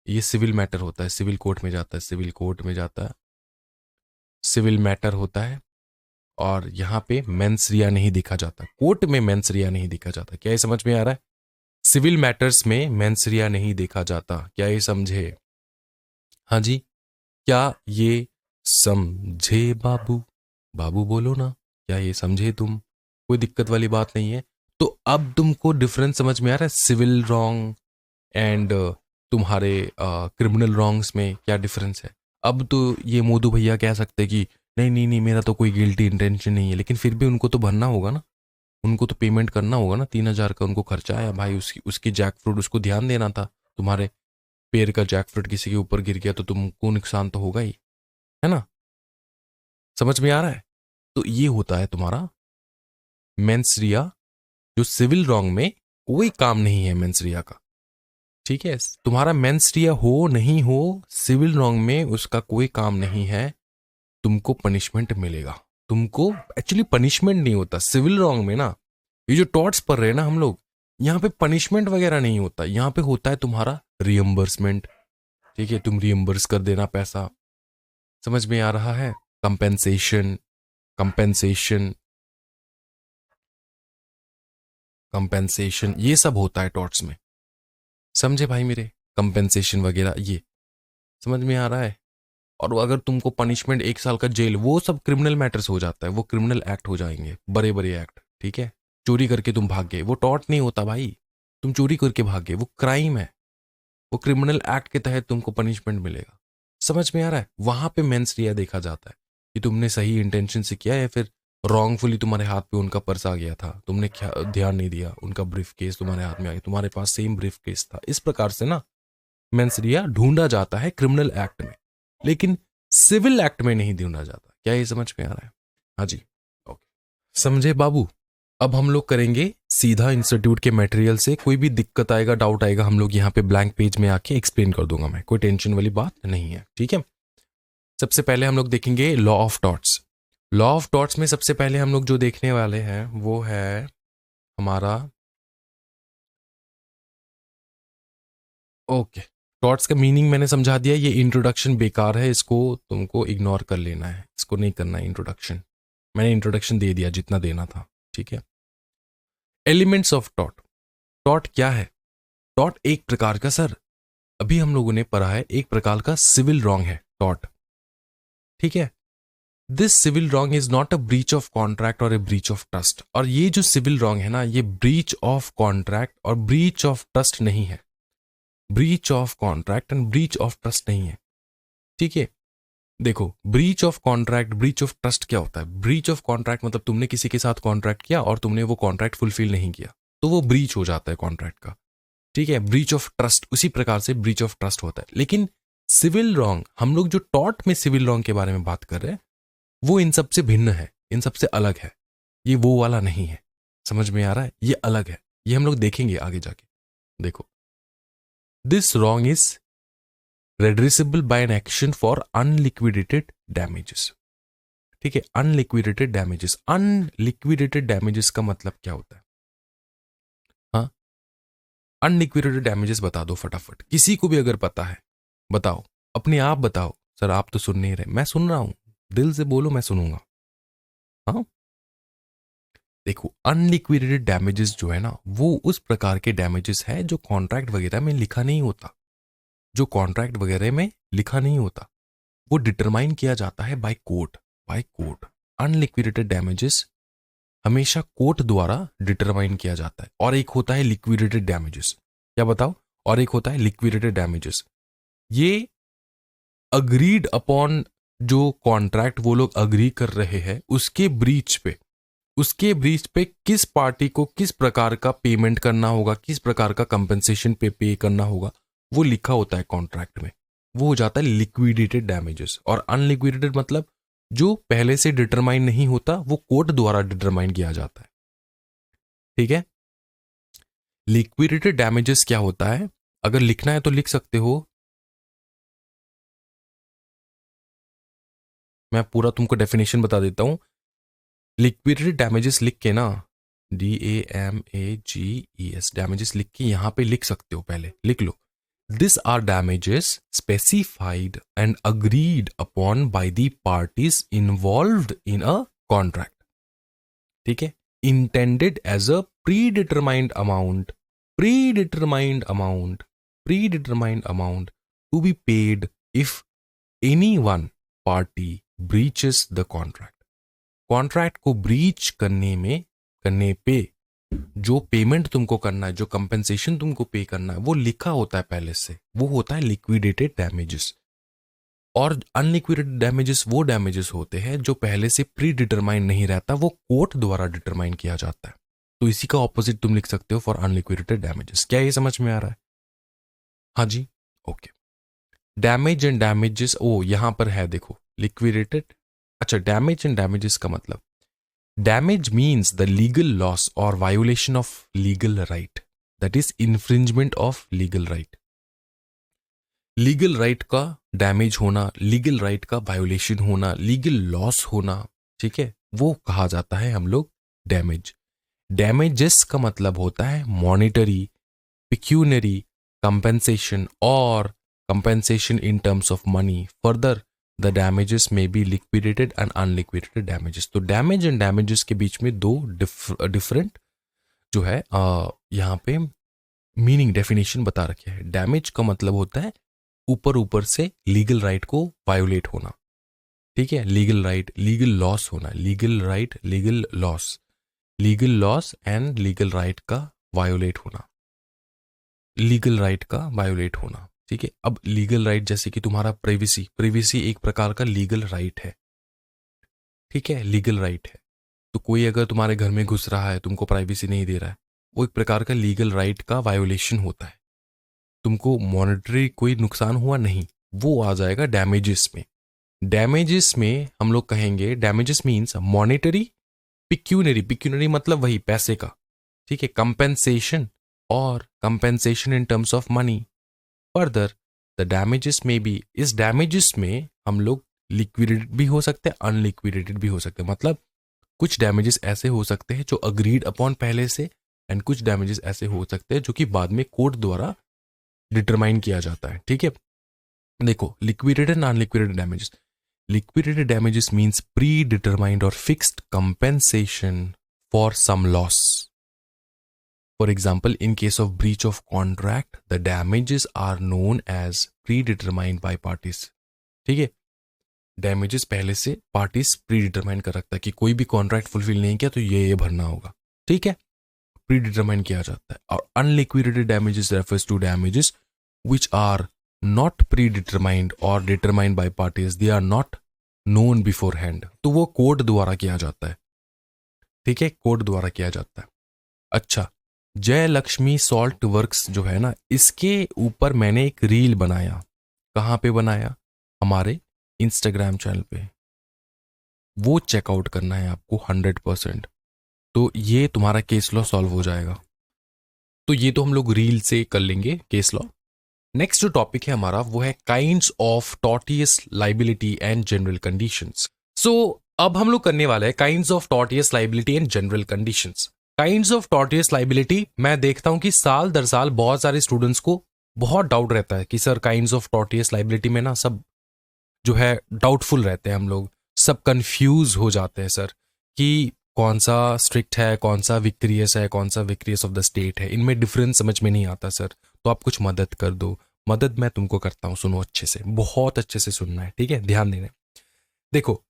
[SPEAKER 1] ये सिविल मैटर होता है, सिविल कोर्ट में जाता है, सिविल कोर्ट में जाता है, सिविल मैटर होता है। और यहाँ पे मेंस रिया नहीं देखा जाता, कोर्ट में मेंस रिया नहीं देखा जाता। क्या ये समझ में आ रहा है? सिविल मैटर्स में मेंस रिया नहीं देखा जाता। क्या ये समझे? हाँ जी, क्या ये समझे बाबू? बाबू बोलो ना, क्या ये समझे तुम? कोई दिक्कत वाली बात नहीं है। तो अब तुमको डिफरेंस समझ में आ रहा है, सिविल रॉन्ग एंड तुम्हारे क्रिमिनल रॉन्ग्स में क्या डिफरेंस है? अब तो ये मोदू भैया कह सकते कि नहीं नहीं नहीं, मेरा तो कोई गिल्टी इंटेंशन नहीं है, लेकिन फिर भी उनको तो भरना होगा ना, उनको तो पेमेंट करना होगा ना। 3,000 का उनको खर्चा आया भाई, उसकी जैक फ्रूट, उसको ध्यान देना था। तुम्हारे पेड़ का जैक फ्रूट किसी के ऊपर गिर गया तो तुमको नुकसान तो होगा ही, है ना? समझ में आ रहा है? तो ये होता है तुम्हारा मेंस रिया, जो सिविल रॉन्ग में कोई काम नहीं है मेंस रिया का, ठीक है। तुम्हारा मेंस रिया हो नहीं हो, सिविल रॉन्ग में उसका कोई काम नहीं है, तुमको पनिशमेंट मिलेगा। तुमको एक्चुअली पनिशमेंट नहीं होता सिविल रॉन्ग में ना, ये जो टॉर्ट्स पढ़ रहे हैं ना हम लोग, यहाँ पे पनिशमेंट वगैरह नहीं होता, यहाँ पे होता है तुम्हारा रियम्बर्समेंट, ठीक है, तुम रियम्बर्स कर देना पैसा। समझ में आ रहा है? कंपेंसेशन, कंपेंसेशन, कंपेंसेशन, ये सब होता है टॉर्ट्स में। समझे भाई मेरे? कंपेंसेशन वगैरह ये समझ में आ रहा है? और अगर तुमको पनिशमेंट 1 साल का जेल, वो सब क्रिमिनल मैटर्स हो जाता है, वो क्रिमिनल एक्ट हो जाएंगे, बड़े बड़े एक्ट, ठीक है। चोरी करके तुम भाग गए, वो टॉर्ट नहीं होता भाई, तुम चोरी करके भाग गए, वो क्राइम है, वो क्रिमिनल एक्ट के तहत तुमको पनिशमेंट मिलेगा। समझ में आ रहा है? वहां पे मेंस रिया देखा जाता है कि तुमने सही इंटेंशन से किया या फिर रॉन्गफुली तुम्हारे हाथ पे उनका पर्स आ गया था, तुमने ध्यान नहीं दिया, उनका ब्रीफ केस तुम्हारे हाथ में आ गया, तुम्हारे पास सेम ब्रीफ केस था। इस प्रकार से ना मेंस रिया ढूंढा जाता है क्रिमिनल एक्ट में, लेकिन सिविल एक्ट में नहीं ढूंढा जाता। क्या ये समझ में आ रहा है? हाँ जी, ओके, समझे बाबू? अब हम लोग करेंगे सीधा इंस्टीट्यूट के मटेरियल से। कोई भी दिक्कत आएगा, डाउट आएगा, हम लोग यहाँ पे ब्लैंक पेज में आके एक्सप्लेन कर दूंगा मैं, कोई टेंशन वाली बात नहीं है, ठीक है। सबसे पहले हम लोग देखेंगे law of torts. Law of torts में सबसे पहले हम लोग जो देखने वाले हैं वो है हमारा, ओके, टॉर्ट्स का मीनिंग मैंने समझा दिया। ये इंट्रोडक्शन बेकार है, इसको तुमको इग्नोर कर लेना है, इसको नहीं करना है इंट्रोडक्शन। मैंने इंट्रोडक्शन दे दिया जितना देना था, ठीक है। Elements of tort. टॉर्ट क्या है? टॉर्ट एक प्रकार का, सर अभी हम लोगों ने पढ़ा है, एक प्रकार का सिविल रॉन्ग है टॉर्ट, ठीक है। This civil wrong is not a breach of contract और ए ब्रीच ऑफ ट्रस्ट। और ये जो सिविल रॉन्ग है ना, ये ब्रीच ऑफ कॉन्ट्रैक्ट और ब्रीच ऑफ ट्रस्ट नहीं है, breach of contract and breach of trust नहीं है, ठीक है। देखो, breach of contract, breach of trust क्या होता है? ब्रीच ऑफ कॉन्ट्रैक्ट मतलब तुमने किसी के साथ कॉन्ट्रैक्ट किया और तुमने वो कॉन्ट्रैक्ट फुलफिल नहीं किया, तो वो ब्रीच हो जाता है कॉन्ट्रैक्ट का। ठीक है, ब्रीच ऑफ ट्रस्ट, उसी प्रकार से ब्रीच ऑफ ट्रस्ट होता है। लेकिन सिविल रॉन्ग, हम लोग जो टॉर्ट में सिविल रॉन्ग के बारे में बात कर रहे हैं, वो इन सबसे भिन्न है, इन सबसे अलग है। ये वो वाला नहीं है, समझ में आ रहा है? ये अलग है, ये हम लोग देखेंगे आगे जाके। देखो, this wrong is redressable by an action for unliquidated damages. ठीक है, अनलिक्विडेटेड डैमेजेस। अनलिक्विडेटेड डैमेजेस का मतलब क्या होता है? हाँ, अनलिक्विडेटेड डैमेजेस बता दो फटाफट, किसी को भी अगर पता है बताओ, अपने आप बताओ। सर आप तो सुन नहीं रहे, मैं सुन रहा हूं, दिल से बोलो, मैं सुनूंगा। हाँ, देखो, अनलिक्विडेटेड डैमेजेस जो है ना, वो उस प्रकार के डैमेजेस है जो कॉन्ट्रैक्ट वगैरह में लिखा नहीं होता, जो कॉन्ट्रैक्ट वगैरह में लिखा नहीं होता, वो डिटरमाइन किया जाता है by court, by court. Unliquidated damages हमेशा कोर्ट द्वारा डिटरमाइन किया जाता है। और एक होता है लिक्विडेटेड डैमेजेस, क्या बताओ? और एक होता है लिक्विडेटेड डैमेजेस। ये अग्रीड अपॉन, जो कॉन्ट्रैक्ट वो लोग अग्री कर रहे हैं उसके ब्रीच पे, उसके ब्रीच पे किस पार्टी को किस प्रकार का पेमेंट करना होगा, किस प्रकार का कंपेंसेशन पे करना होगा, वो लिखा होता है कॉन्ट्रैक्ट में। वो हो जाता है लिक्विडेटेड डैमेजेस। और अनलिक्विडेटेड मतलब जो पहले से डिटरमाइन नहीं होता, वो कोर्ट द्वारा डिटरमाइन किया जाता है। ठीक है, लिक्विडेटेड डैमेजेस क्या होता है? अगर लिखना है तो लिख सकते हो, मैं पूरा तुमको डेफिनेशन बता देता हूं। लिक्विडेटेड डैमेजेस लिख के ना, DAMAGES, डैमेजेस लिख के यहां पे लिख सकते हो, पहले लिख लो, this are damages specified and agreed upon by the parties involved in a contract. ठीक है, intended as a predetermined amount, predetermined amount, predetermined amount to be paid if any one party breaches the contract. Contract को breach करने पे जो payment तुमको करना है, जो कंपेंसेशन तुमको पे करना है, वो लिखा होता है पहले से, वो होता है लिक्विडेटेड डैमेजेस। और अनलिक्विडेटेड डैमेजेस वो डैमेजेस होते हैं जो पहले से प्री डिटरमाइन नहीं रहता, वो कोर्ट द्वारा डिटरमाइन किया जाता है। तो इसी का ऑपोजिट तुम लिख सकते हो फॉर अनलिक्विडेटेड डैमेजेस। क्या ये समझ में आ रहा है? हाँ जी, ओके। डैमेज एंड डैमेजेस, ओ यहां पर है देखो, लिक्विडेटेड। अच्छा, डैमेज एंड डैमेजेस का मतलब, damage means the legal loss और violation of legal right, that is infringement of legal right. Legal right का डैमेज होना, लीगल राइट का वायोलेशन होना, लीगल लॉस होना, ठीक है, वो कहा जाता है हम लोग डैमेज। डैमेजेस का मतलब होता है मॉनिटरी, पिक्यूनरी, कंपेंसेशन और compensation in terms of money. Further the damages में be liquidated and unliquidated damages. तो डैमेज एंड डैमेजेस के बीच में दो डिफरेंट जो है यहाँ पे मीनिंग डेफिनेशन बता रखे हैं। डैमेज का मतलब होता है ऊपर ऊपर से लीगल राइट को वायोलेट होना, ठीक है, लीगल राइट, लीगल लॉस होना, legal right, legal loss, legal loss and legal right का वायोलेट होना, लीगल राइट का वायोलेट होना। ठीक है, अब लीगल राइट जैसे कि तुम्हारा प्राइवेसी, प्राइवेसी एक प्रकार का लीगल राइट है, ठीक है, लीगल राइट है। तो कोई अगर तुम्हारे घर में घुस रहा है, तुमको प्राइवेसी नहीं दे रहा है, वो एक प्रकार का लीगल राइट का वायोलेशन होता है। तुमको मॉनेटरी कोई नुकसान हुआ नहीं, वो आ जाएगा डैमेजेस में। डैमेजेस में हम लोग कहेंगे, damages means monetary, pecuniary, pecuniary मतलब वही पैसे का, ठीक है, कंपेंसेशन और compensation in terms of money. Further the damages में भी, इस डैमेजेस में हम लोग लिक्विडेटेड भी हो सकते हैं, अनलिक्विडेटेड भी हो सकते हैं। मतलब कुछ डैमेजेस ऐसे हो सकते हैं जो अग्रीड अपॉन पहले से, एंड कुछ डैमेजेस ऐसे हो सकते हैं जो कि बाद में कोर्ट द्वारा डिटरमाइन किया जाता है। ठीक है, देखो, liquidated and unliquidated damages. Liquidated damages means predetermined और fixed compensation for some loss. For example, in case of breach of contract, the damages are known as predetermined by parties. ठीक है, damages पहले से parties प्रीडिटरमाइन कर रखता है कि कोई भी कॉन्ट्रैक्ट फुलफिल नहीं किया तो ये भरना होगा, ठीक है, प्रीडिटरमाइन किया जाता है। और unliquidated damages refers to damages which are not predetermined or determined by parties, they are not known beforehand, तो वो कोर्ट द्वारा किया जाता है, ठीक है, कोर्ट द्वारा किया जाता है। अच्छा, जय लक्ष्मी सॉल्ट वर्क्स जो है ना, इसके ऊपर मैंने एक रील बनाया। कहाँ पे बनाया? हमारे इंस्टाग्राम चैनल पे। वो चेकआउट करना है आपको 100%। तो ये तुम्हारा केस लॉ सॉल्व हो जाएगा। तो ये तो हम लोग रील से कर लेंगे केस लॉ। नेक्स्ट जो टॉपिक है हमारा वो है kinds of tortious liability and general conditions. So अब हम लोग करने वाले हैं kinds of tortious liability and general conditions. Kinds of tortious liability, मैं देखता हूं कि साल दर साल बहुत सारे स्टूडेंट्स को बहुत डाउट रहता है कि sir kinds of tortious liability में ना सब जो है डाउटफुल रहते हैं, हम लोग सब कंफ्यूज हो जाते हैं सर कि कौन सा स्ट्रिक्ट है, कौन सा विक्रियस है, कौन सा विक्रियस ऑफ द स्टेट है, इनमें डिफरेंस समझ में नहीं आता सर। तो आप कुछ मदद कर दो। मदद मैं तुमको करता हूं, सुनो अच्छे से, बहुत अच्छे से सुनना है, ठीक है, ध्यान देना है। देखो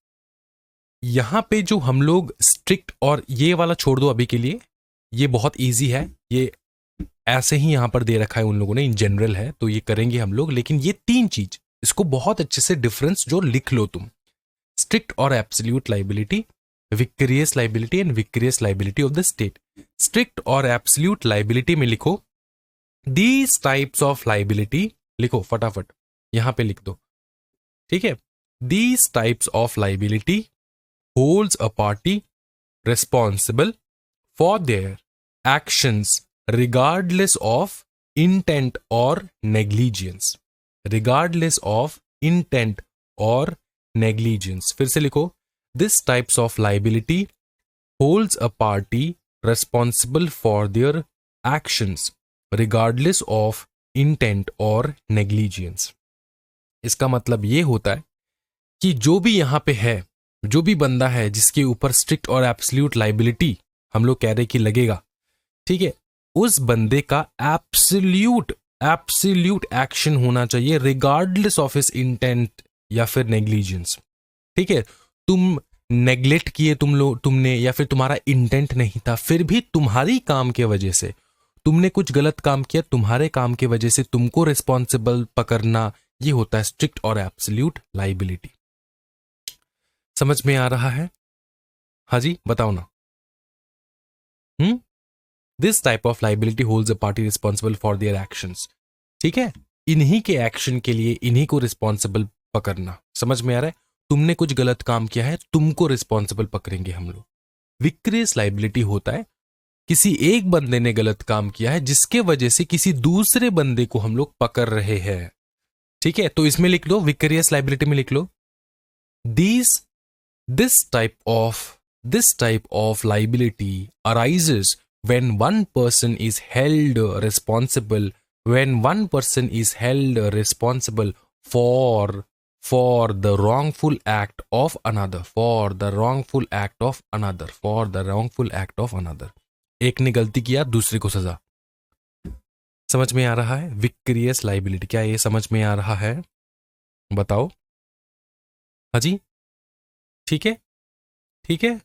[SPEAKER 1] यहां पे जो हम लोग स्ट्रिक्ट, और ये वाला छोड़ दो अभी के लिए, ये बहुत इजी है, ये ऐसे ही यहां पर दे रखा है उन लोगों ने, इन जनरल है तो ये करेंगे हम लोग। लेकिन ये तीन चीज, इसको बहुत अच्छे से डिफरेंस जो लिख लो तुम, स्ट्रिक्ट और absolute liability, vicarious liability and vicarious liability of the state. Strict और एब्सोल्यूट लाइबिलिटी में लिखो दीज टाइप्स ऑफ लाइबिलिटी, लिखो फटाफट यहां पे लिख दो, ठीक है। These types of liability holds a party responsible for their actions regardless of intent or negligence, regardless of intent or negligence। फिर से लिखो, this types of liability holds a party responsible for their actions regardless of intent or negligence। इसका मतलब ये होता है कि जो भी यहां पे है, जो भी बंदा है जिसके ऊपर स्ट्रिक्ट और एब्सोल्यूट लाइबिलिटी हम लोग कह रहे कि लगेगा, ठीक है, उस बंदे का एब्सोल्यूट एक्शन होना चाहिए रिगार्डलेस ऑफ हिज इंटेंट या फिर नेग्लिजेंस, ठीक है। तुम नेग्लेक्ट किए तुमने या फिर तुम्हारा इंटेंट नहीं था, फिर भी तुम्हारी काम के वजह से तुमने कुछ गलत काम किया, तुम्हारे काम के वजह से तुमको रिस्पॉन्सिबल पकड़ना, ये होता है स्ट्रिक्ट और एब्सोल्यूट लाइबिलिटी। समझ में आ रहा है? हाँ जी, बताओ ना। This type of liability holds a party responsible for their actions, ठीक है, इन्हीं के एक्शन के लिए इन्हीं को रिस्पॉन्सिबल पकड़ना। समझ में आ रहा है? तुमने कुछ गलत काम किया है, तुमको रिस्पॉन्सिबल पकड़ेंगे हम लोग। विक्रियस लाइबिलिटी होता है किसी एक बंदे ने गलत काम किया है जिसके वजह से किसी दूसरे बंदे को हम लोग पकड़ रहे हैं, ठीक है। तो इसमें लिख लो, विक्रियस लाइबिलिटी में लिख लो, This type of liability arises when one person is held responsible for the wrongful act of another, एक ने गलती किया, दूसरे को सजा। समझ में आ रहा है? विक्रियस लाइबिलिटी, क्या ये समझ में आ रहा है? बताओ। हाँ जी, ठीक है, ठीक है,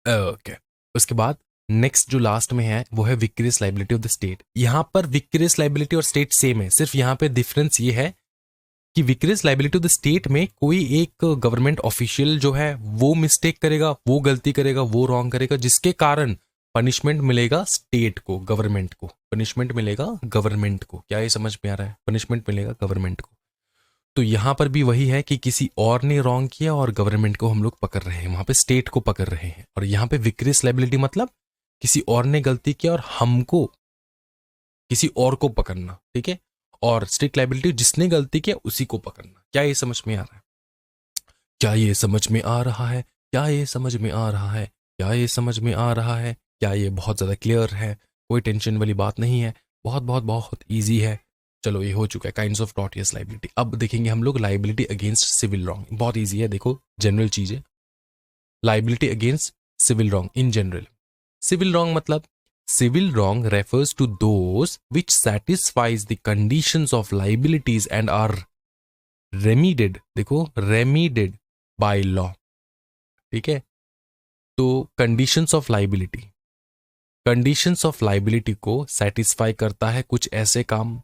[SPEAKER 1] ओके। उसके बाद नेक्स्ट जो लास्ट में है वो है विक्रियस लाइबिलिटी ऑफ द स्टेट। यहां पर विक्रियस लाइबिलिटी और स्टेट सेम है, सिर्फ यहां पे डिफरेंस ये है कि विक्रियस लाइबिलिटी ऑफ द स्टेट में कोई एक गवर्नमेंट ऑफिशियल जो है वो मिस्टेक करेगा, वो गलती करेगा, वो रॉन्ग करेगा, जिसके कारण पनिशमेंट मिलेगा स्टेट को, गवर्नमेंट को पनिशमेंट मिलेगा, गवर्नमेंट को। क्या ये समझ में आ रहा है? पनिशमेंट मिलेगा गवर्नमेंट को। तो यहां पर भी वही है कि किसी और ने रॉन्ग किया और गवर्नमेंट को हम लोग पकड़ रहे हैं, वहां पे स्टेट को पकड़ रहे हैं। और यहां पे विक्रियस लाइबिलिटी मतलब किसी और ने गलती किया और हमको किसी और को पकड़ना, ठीक है। और स्ट्रिक्ट लाइबिलिटी जिसने गलती किया उसी को पकड़ना। क्या ये समझ में आ रहा है? क्या ये समझ में आ रहा है? क्या ये समझ में आ रहा है? क्या ये समझ में आ रहा है? क्या ये बहुत ज्यादा क्लियर है? कोई टेंशन वाली बात नहीं है, बहुत बहुत बहुत ईजी है। चलो ये हो चुका है काइंड्स ऑफ टॉर्टियस लाइबिलिटी। अब देखेंगे हम लोग लाइबिलिटी अगेंस्ट सिविल रॉन्ग। बहुत इजी है, देखो जनरल चीज है। Liability against civil wrong in general. Civil wrong मतलब civil wrong refers to those which satisfies the conditions of liabilities and are remedied, देखो रेमिडेड बाय लॉ, ठीक है। तो कंडीशंस ऑफ लाइबिलिटी को सेटिस्फाई करता है कुछ ऐसे काम।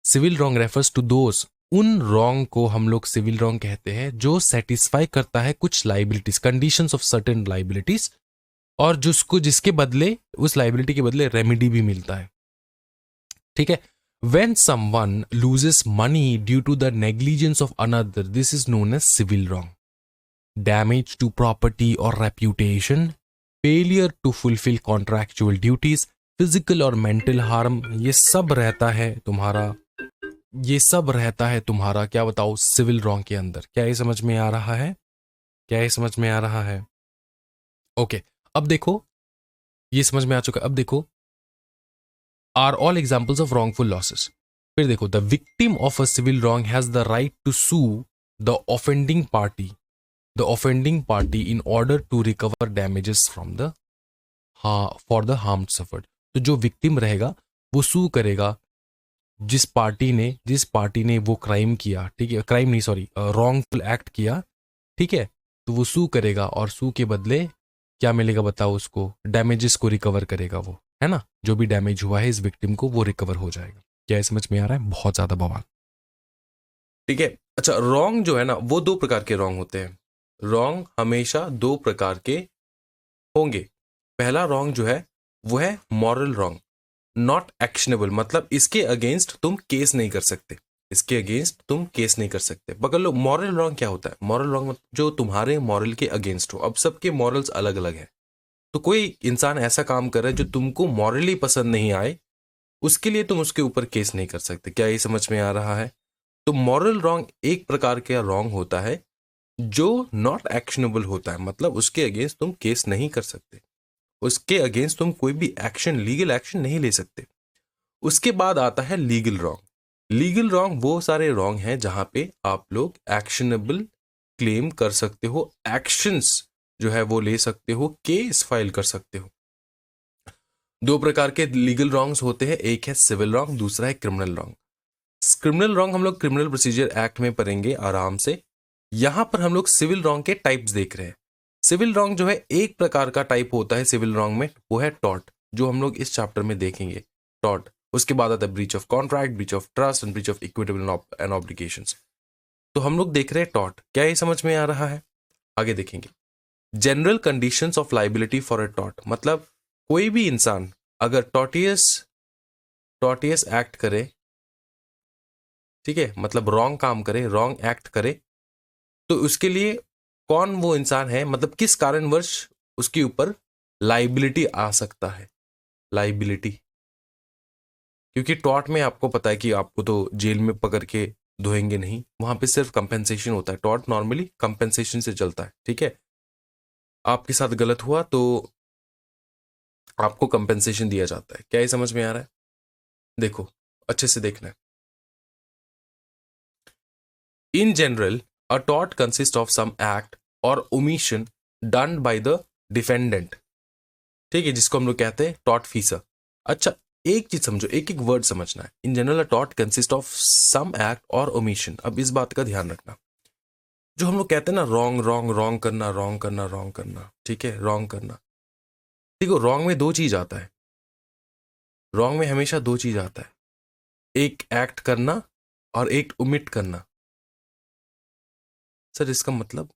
[SPEAKER 1] Civil wrong refers to those, उन रॉन्ग को हम लोग सिविल रॉन्ग कहते हैं जो सेटिस्फाई करता है कुछ liabilities, conditions of certain liabilities और जिसके बदले, उस लाइबिलिटी के बदले रेमेडी भी मिलता है। ठीक है, when someone loses money due to the negligence of another, this is known as civil wrong. Damage to property or reputation, failure to fulfill contractual duties, physical और mental harm, ये सब रहता है तुम्हारा क्या बताओ सिविल रॉन्ग के अंदर। क्या ये समझ में आ रहा है? ओके, अब देखो, ये समझ में आ चुका। अब देखो, are all examples of wrongful losses. फिर देखो, the victim of a civil wrong has the right to sue the offending party in order to recover damages from the for the harm suffered. तो जो victim रहेगा वो सू करेगा जिस party ने वो क्राइम किया, ठीक है, क्राइम नहीं सॉरी रॉन्गफुल एक्ट किया, ठीक है, तो वो सू करेगा और सू के बदले क्या मिलेगा बताओ उसको, डैमेजेस को रिकवर करेगा वो, है ना, जो भी डैमेज हुआ है इस विक्टिम को वो रिकवर हो जाएगा। क्या समझ में आ रहा है? बहुत ज्यादा बवाल। ठीक है, अच्छा, रॉन्ग जो है ना वो दो प्रकार के रॉन्ग होते हैं। रॉन्ग हमेशा दो प्रकार के होंगे। पहला रॉन्ग जो है वो है मॉरल रॉन्ग, नॉट एक्शनेबल, मतलब इसके अगेंस्ट तुम केस नहीं कर सकते, पकड़ लो। मॉरल रॉन्ग क्या होता है? मॉरल रॉन्ग जो तुम्हारे मॉरल के अगेंस्ट हो। अब सबके मॉरल्स अलग अलग है, तो कोई इंसान ऐसा काम कर रहा है जो तुमको मॉरली पसंद नहीं आए, उसके लिए तुम उसके ऊपर केस नहीं कर सकते। क्या ये समझ में आ रहा है? तो मॉरल रॉन्ग एक प्रकार का रॉन्ग होता है जो नॉट एक्शनेबल होता है, मतलब उसके अगेंस्ट तुम केस नहीं कर सकते, उसके अगेंस्ट तुम कोई भी एक्शन, लीगल एक्शन नहीं ले सकते। उसके बाद आता है लीगल रॉन्ग। लीगल रॉन्ग वो सारे रॉन्ग हैं जहां पे आप लोग एक्शनेबल क्लेम कर सकते हो, एक्शंस जो है वो ले सकते हो, केस फाइल कर सकते हो। दो प्रकार के लीगल रॉन्ग्स होते हैं, एक है सिविल रॉन्ग, दूसरा है क्रिमिनल रॉन्ग। क्रिमिनल रॉन्ग हम लोग क्रिमिनल प्रोसीजर एक्ट में पढ़ेंगे आराम से। यहां पर हम लोग सिविल रॉन्ग के टाइप्स देख रहे हैं। सिविल रॉन्ग जो है एक प्रकार का टाइप होता है सिविल रॉन्ग में, वो है टॉर्ट, जो हम लोग इस चैप्टर में देखेंगे, टॉर्ट। उसके बाद आता है breach of contract, breach of trust and breach of equitable and obligations. तो हम लोग देख रहे हैं टॉर्ट। क्या ये समझ में आ रहा है? आगे देखेंगे general conditions of liability for a tort, मतलब कोई भी इंसान अगर टॉर्टियस एक्ट करे, ठीक है, मतलब रॉन्ग काम करे, रॉन्ग एक्ट करे, तो उसके लिए कौन वो इंसान है, मतलब किस कारणवश उसके ऊपर लाइबिलिटी आ सकता है। लाइबिलिटी, क्योंकि टॉर्ट में आपको पता है कि आपको तो जेल में पकड़ के धोएंगे नहीं, वहां पे सिर्फ कंपेंसेशन होता है। टॉर्ट नॉर्मली कंपेंसेशन से चलता है, ठीक है। आपके साथ गलत हुआ तो आपको कंपेंसेशन दिया जाता है। क्या ये समझ में आ रहा है? देखो, अच्छे से देखना है। In general a tort consist of some act और omission done by the defendant, ठीक है, जिसको हम लोग कहते हैं टॉर्ट फीसर। अच्छा, एक चीज समझो, एक एक वर्ड समझना है। In general a tort consist of some act और ओमिशन। अब इस बात का ध्यान रखना, जो हम लोग कहते हैं ना रॉन्ग रॉन्ग रॉन्ग करना, रॉन्ग करना, रॉन्ग करना, ठीक है, रॉन्ग करना। देखो, रॉन्ग में दो चीज आता है, रॉन्ग में हमेशा दो चीज आता है, एक एक्ट करना और एक ओमिट करना। सर इसका मतलब,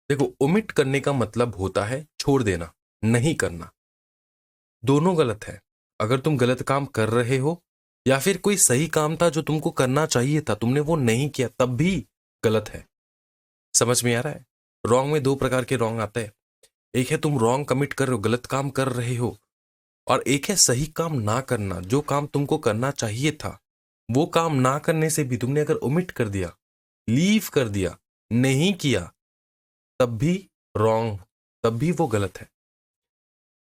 [SPEAKER 1] देखो, ओमिट करने का मतलब होता है छोड़ देना, नहीं करना। दोनों गलत है। अगर तुम गलत काम कर रहे हो या फिर कोई सही काम था जो तुमको करना चाहिए था, तुमने वो नहीं किया, तब भी गलत है। समझ में आ रहा है? रॉन्ग में दो प्रकार के रॉन्ग आते हैं। एक है तुम रॉन्ग कमिट कर रहे हो, गलत काम कर रहे हो, और एक है सही काम ना करना, जो काम तुमको करना चाहिए था वो काम ना करने से भी तुमने अगर ओमिट कर दिया, लीव कर दिया, नहीं किया, तब भी रॉन्ग, तब भी वो गलत है।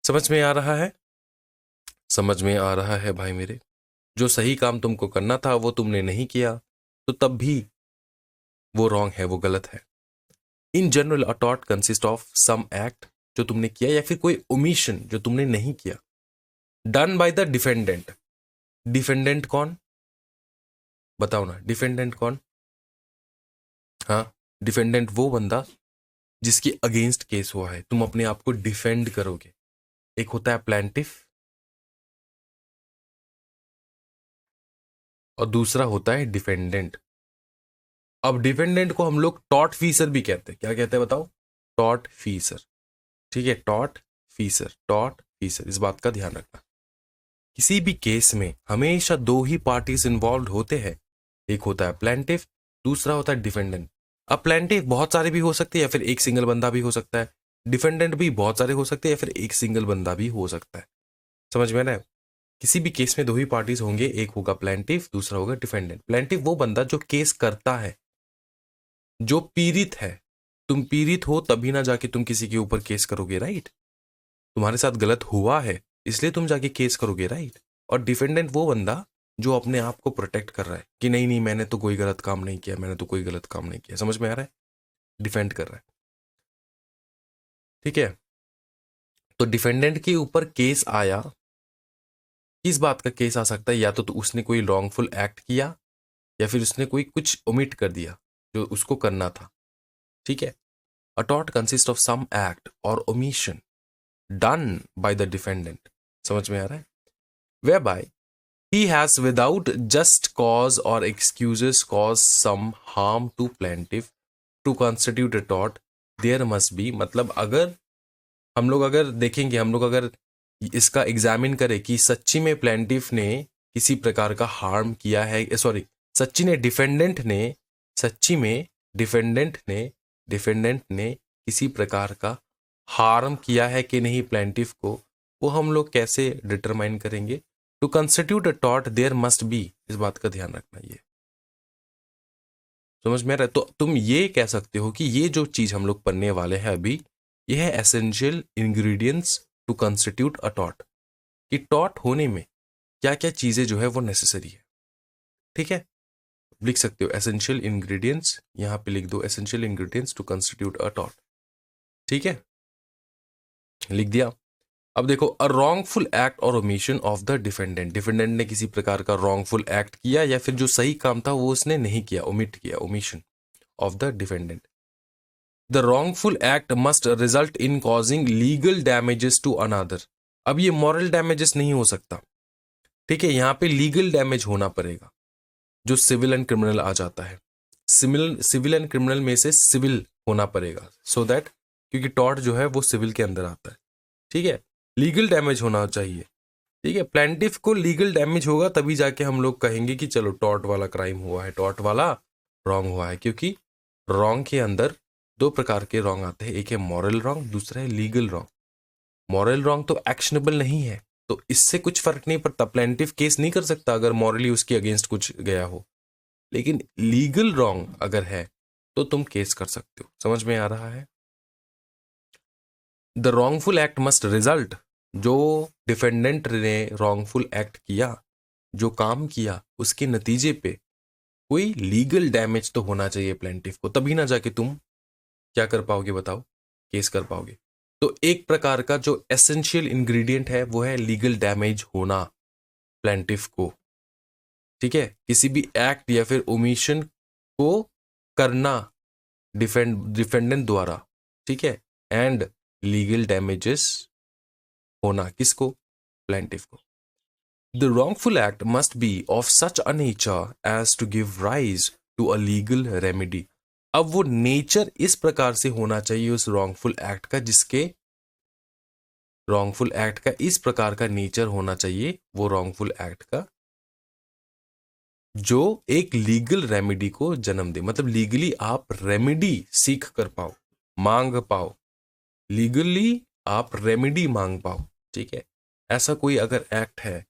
[SPEAKER 1] समझ में आ रहा है? समझ में आ रहा है भाई मेरे? जो सही काम तुमको करना था वो तुमने नहीं किया, तो तब भी वो रॉन्ग है, वो गलत है। In general a tort consist of some act, जो तुमने किया, या फिर कोई ओमिशन जो तुमने नहीं किया, done by the defendant. Defendant कौन? बताओ ना, डिफेंडेंट कौन? हाँ, डिफेंडेंट वो बंदा जिसकी अगेंस्ट केस हुआ है, तुम अपने आप को डिफेंड करोगे। एक होता है प्लेंटिफ और दूसरा होता है डिफेंडेंट। अब डिफेंडेंट को हम लोग टॉर्ट फीसर भी कहते हैं। क्या कहते हैं बताओ? टॉर्ट फीसर, ठीक है, टॉर्ट फीसर, टॉर्ट फीसर, इस बात का ध्यान रखना। किसी भी केस में हमेशा दो ही पार्टीज इन्वॉल्व होते हैं, एक होता है प्लेंटिफ, दूसरा होता है डिफेंडेंट। अब प्लेंटिफ बहुत सारे भी हो सकते हैं या फिर एक सिंगल बंदा भी हो सकता है, डिफेंडेंट भी बहुत सारे हो सकते हैं या फिर एक सिंगल बंदा भी हो सकता है। समझ में ना? किसी भी केस में दो ही पार्टीज होंगे, एक होगा प्लेंटिफ, दूसरा होगा डिफेंडेंट। प्लेंटिफ वो बंदा जो केस करता है, जो पीड़ित है। तुम पीड़ित हो तभी ना जाके तुम किसी के ऊपर केस करोगे, राइट? तुम्हारे साथ गलत हुआ है इसलिए तुम जाके केस करोगे, राइट? और डिफेंडेंट वो बंदा जो अपने आप को प्रोटेक्ट कर रहा है कि नहीं नहीं, मैंने तो कोई गलत काम नहीं किया, मैंने तो कोई गलत काम नहीं किया। समझ में आ रहा है? डिफेंड कर रहा है, ठीक है? तो डिफेंडेंट के ऊपर केस आया, किस बात का केस आ सकता है? या तो उसने कोई रॉन्गफुल एक्ट किया या फिर उसने कोई कुछ ओमिट कर दिया जो उसको करना था, ठीक है? A tort consist of some act और omission done by the defendant. समझ में आ रहा है? whereby he has without just cause or excuses caused some harm to plaintiff to constitute a tort, there must be, मतलब अगर हम लोग अगर देखेंगे, हम लोग अगर इसका एग्जामिन करें कि सच्ची में प्लेंटिफ ने किसी प्रकार का हार्म किया है, सॉरी, सच्ची ने डिफेंडेंट ने सच्ची में डिफेंडेंट ने किसी प्रकार का हार्म किया है कि नहीं प्लेंटिफ को, वो हम लोग कैसे डिटरमाइन करेंगे? To constitute a tort there must be, इस बात का ध्यान रखना। ये समझ में आ रहा है? तो तुम ये कह सकते हो कि ये जो चीज हम लोग पढ़ने वाले हैं अभी, ये है essential ingredients to constitute a tort, कि टॉर्ट होने में क्या क्या चीजें जो है वो नेसेसरी है, ठीक है? लिख सकते हो एसेंशियल इंग्रेडिएंट्स, यहां पे लिख दो essential ingredients to constitute a tort, ठीक है? लिख दिया। अब देखो, अ रॉन्गफुल एक्ट और omission of the defendant, defendant ने किसी प्रकार का रॉन्गफुल एक्ट किया या फिर जो सही काम था वो उसने नहीं किया, ओमिट किया, omission of the defendant. The wrongful act must result in causing legal damages to another. अब ये मॉरल डैमेजेस नहीं हो सकता, ठीक है? यहां पे लीगल डैमेज होना पड़ेगा, जो सिविल एंड क्रिमिनल आ जाता है। सिविल एंड क्रिमिनल में से सिविल होना पड़ेगा, सो दैट, क्योंकि टॉर्ट जो है वो सिविल के अंदर आता है, ठीक है? लीगल डैमेज होना चाहिए, ठीक है? प्लेंटिफ को लीगल डैमेज होगा तभी जाके हम लोग कहेंगे कि चलो टॉर्ट वाला क्राइम हुआ है, टॉर्ट वाला रॉन्ग हुआ है। क्योंकि रॉन्ग के अंदर दो प्रकार के रॉन्ग आते हैं, एक है मॉरल रॉन्ग, दूसरा है लीगल रॉन्ग। मॉरल रॉन्ग तो एक्शनेबल नहीं है, तो इससे कुछ फर्क नहीं पड़ता, प्लेंटिफ केस नहीं कर सकता अगर मॉरली उसके अगेंस्ट कुछ गया हो। लेकिन लीगल रॉन्ग अगर है तो तुम केस कर सकते हो। समझ में आ रहा है? The wrongful act must result, जो डिफेंडेंट ने रॉन्गफुल एक्ट किया, जो काम किया, उसके नतीजे पे कोई लीगल डैमेज तो होना चाहिए प्लेंटिफ को, तभी ना जाके तुम क्या कर पाओगे, बताओ, केस कर पाओगे। तो एक प्रकार का जो एसेंशियल इंग्रेडिएंट है वो है लीगल डैमेज होना प्लेंटिफ को, ठीक है? किसी भी एक्ट या फिर ओमिशन को करना डिफेंडेंट द्वारा, ठीक है? एंड लीगल डैमेजेस होना किसको? प्लेंटिफ को। The wrongful act must be of such a nature as to give rise to a legal remedy. अब वो नेचर इस प्रकार से होना चाहिए उस रॉन्गफुल एक्ट का, जिसके रॉन्गफुल एक्ट का इस प्रकार का नेचर होना चाहिए वो रॉन्गफुल एक्ट का, जो एक लीगल रेमेडी को जन्म दे। मतलब लीगली आप रेमेडी सीख कर पाओ, मांग पाओ, लीगली आप रेमेडी मांग पाओ, ठीक है? ऐसा कोई अगर एक्ट है,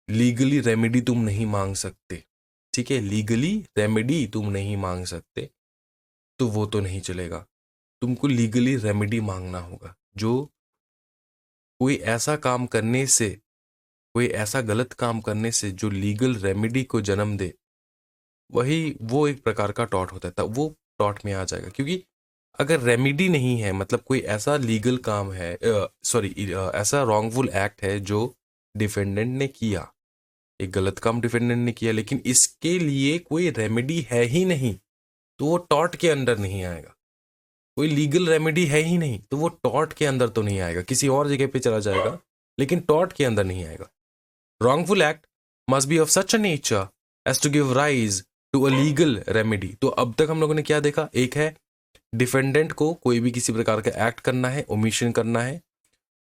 [SPEAKER 1] लीगली रेमेडी तुम नहीं मांग सकते, ठीक है? लीगली रेमेडी तुम नहीं मांग सकते, तो वो तो नहीं चलेगा। तुमको लीगली रेमेडी मांगना होगा, जो कोई ऐसा काम करने से, कोई ऐसा गलत काम करने से जो लीगल रेमेडी को जन्म दे, वही वो एक प्रकार का टॉर्ट होता है, तब वो टॉर्ट में आ जाएगा। क्योंकि अगर रेमेडी नहीं है, मतलब कोई ऐसा लीगल काम है, सॉरी, ऐसा रॉन्गफुल एक्ट है जो डिफेंडेंट ने किया, एक गलत काम डिफेंडेंट ने किया, लेकिन इसके लिए कोई रेमेडी है ही नहीं, तो वो टॉर्ट के अंदर नहीं आएगा। कोई लीगल रेमेडी है ही नहीं तो वो टॉर्ट के अंदर तो नहीं आएगा, किसी और जगह पे चला जाएगा, लेकिन टॉर्ट के अंदर नहीं आएगा। wrongful act must be of such a nature as to give rise to a legal remedy। तो अब तक हम लोगों ने क्या देखा? एक है डिफेंडेंट को कोई भी किसी प्रकार का एक्ट करना है, ओमिशन करना है,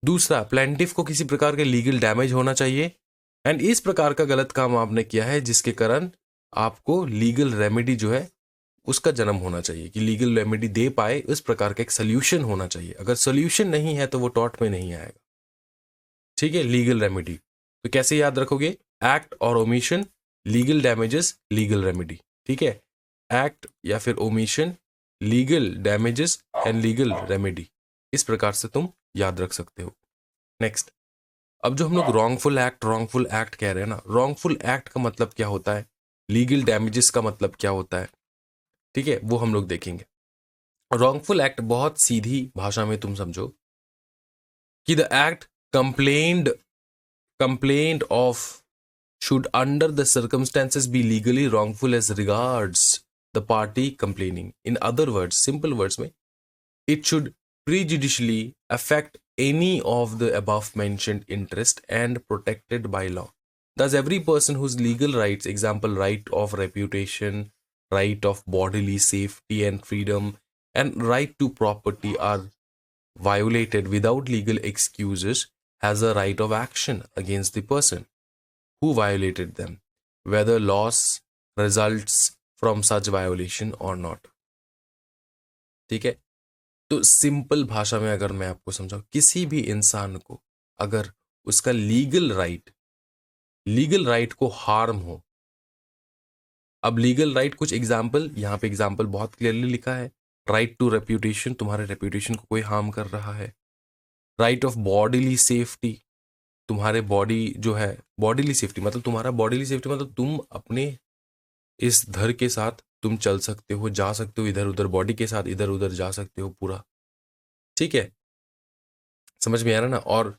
[SPEAKER 1] दूसरा, प्लेंटिफ को किसी प्रकार का लीगल डैमेज होना चाहिए, एंड इस प्रकार का गलत काम आपने किया है जिसके कारण आपको लीगल रेमेडी जो है उसका जन्म होना चाहिए, कि लीगल रेमेडी दे पाए, इस प्रकार का एक सोल्यूशन होना चाहिए। अगर सोल्यूशन नहीं है तो वो टॉट में नहीं आएगा। ठीक है, लीगल रेमेडी तो कैसे याद रखोगे? एक्ट और omission, legal damages, legal remedy. ठीक है, एक्ट या फिर omission, legal damages and legal remedy, इस प्रकार से तुम याद रख सकते हो। नेक्स्ट, अब जो हम लोग रॉन्गफुल एक्ट कह रहे हैं ना, रॉन्गफुल एक्ट का मतलब क्या होता है, लीगल डैमेजेस का मतलब क्या होता है, ठीक है, वो हम लोग देखेंगे। रॉन्गफुल एक्ट बहुत सीधी भाषा में तुम समझो कि the act complaint of should under the circumstances be legally wrongful as regards the party complaining. In other words, simple words में, it should prejudicially affect any of the above mentioned interest and protected by law. Thus, every person whose legal rights, example, right of reputation, right of bodily safety and freedom, and right to property are violated without legal excuses, has a right of action against the person who violated them, whether loss results from such violation or not. ठीक है, तो simple भाषा में अगर मैं आपको समझाऊं, किसी भी इंसान को अगर उसका लीगल राइट को हार्म हो, अब लीगल राइट कुछ एग्जाम्पल, यहां पे एग्जाम्पल बहुत क्लियरली लिखा है। राइट टू रेप्यूटेशन, तुम्हारे रेप्यूटेशन को कोई हार्म कर रहा है। राइट ऑफ बॉडीली सेफ्टी, तुम्हारे बॉडी जो है, बॉडीली सेफ्टी मतलब तुम्हारा बॉडीली सेफ्टी मतलब तुम अपने इस धर के साथ तुम चल सकते हो, जा सकते हो इधर उधर, बॉडी के साथ इधर उधर जा सकते हो पूरा। ठीक है, समझ में आ रहा ना। और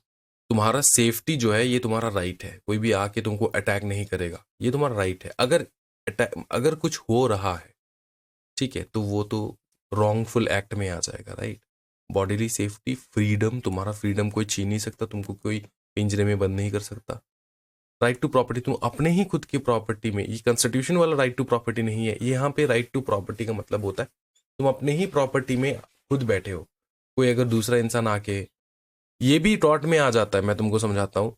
[SPEAKER 1] तुम्हारा सेफ्टी जो है ये तुम्हारा राइट है, कोई भी आके तुमको अटैक नहीं करेगा, ये तुम्हारा राइट है। अगर कुछ हो रहा है, ठीक है, तो वो तो रॉन्गफुल एक्ट में आ जाएगा, राइट। बॉडीली सेफ्टी, फ्रीडम, तुम्हारा फ्रीडम कोई छीन नहीं सकता, तुमको कोई पिंजरे में बंद नहीं कर सकता। राइट टू प्रॉपर्टी, तुम अपने ही खुद की प्रॉपर्टी में, ये कॉन्स्टिट्यूशन वाला राइट टू प्रॉपर्टी नहीं है, यहाँ पे राइट टू प्रॉपर्टी का मतलब होता है तुम अपने ही प्रॉपर्टी में खुद बैठे हो। कोई अगर दूसरा इंसान आके, ये भी टॉट में आ जाता है, मैं तुमको समझाता हूँ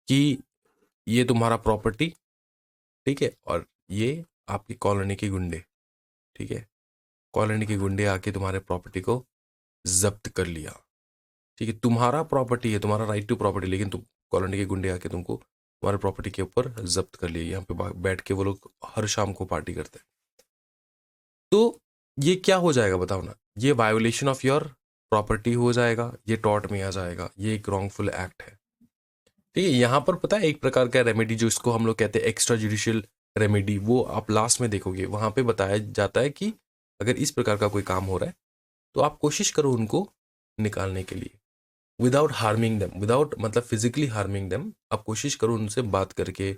[SPEAKER 1] कि ये तुम्हारा प्रॉपर्टी, ठीक है, और ये आपकी कॉलोनी के गुंडे, ठीक है, कॉलोनी के गुंडे आके तुम्हारे प्रॉपर्टी को जब्त कर लिया, ठीक है, तुम्हारा प्रॉपर्टी है, तुम्हारा राइट टू प्रॉपर्टी, लेकिन तुम कॉलोनी के गुंडे आके तुमको तुम्हारे प्रॉपर्टी के ऊपर जब्त कर लिया। यहाँ पे बैठ के वो लोग हर शाम को पार्टी करते हैं। तो ये क्या हो जाएगा बताओ ना, ये वायोलेशन ऑफ योर प्रॉपर्टी हो जाएगा, ये टॉर्ट में आ जाएगा, ये एक रॉन्गफुल एक्ट है। ठीक है, यहाँ पर पता है एक प्रकार का रेमेडी जो इसको हम लोग कहते हैं एक्स्ट्रा जुडिशियल रेमेडी, वो आप लास्ट में देखोगे, वहां पे बताया जाता है कि अगर इस प्रकार का कोई काम हो रहा है तो आप कोशिश करो उनको निकालने के लिए, विदाउट हार्मिंग देम, विदाउट मतलब फिजिकली हार्मिंग देम, आप कोशिश करो उनसे बात करके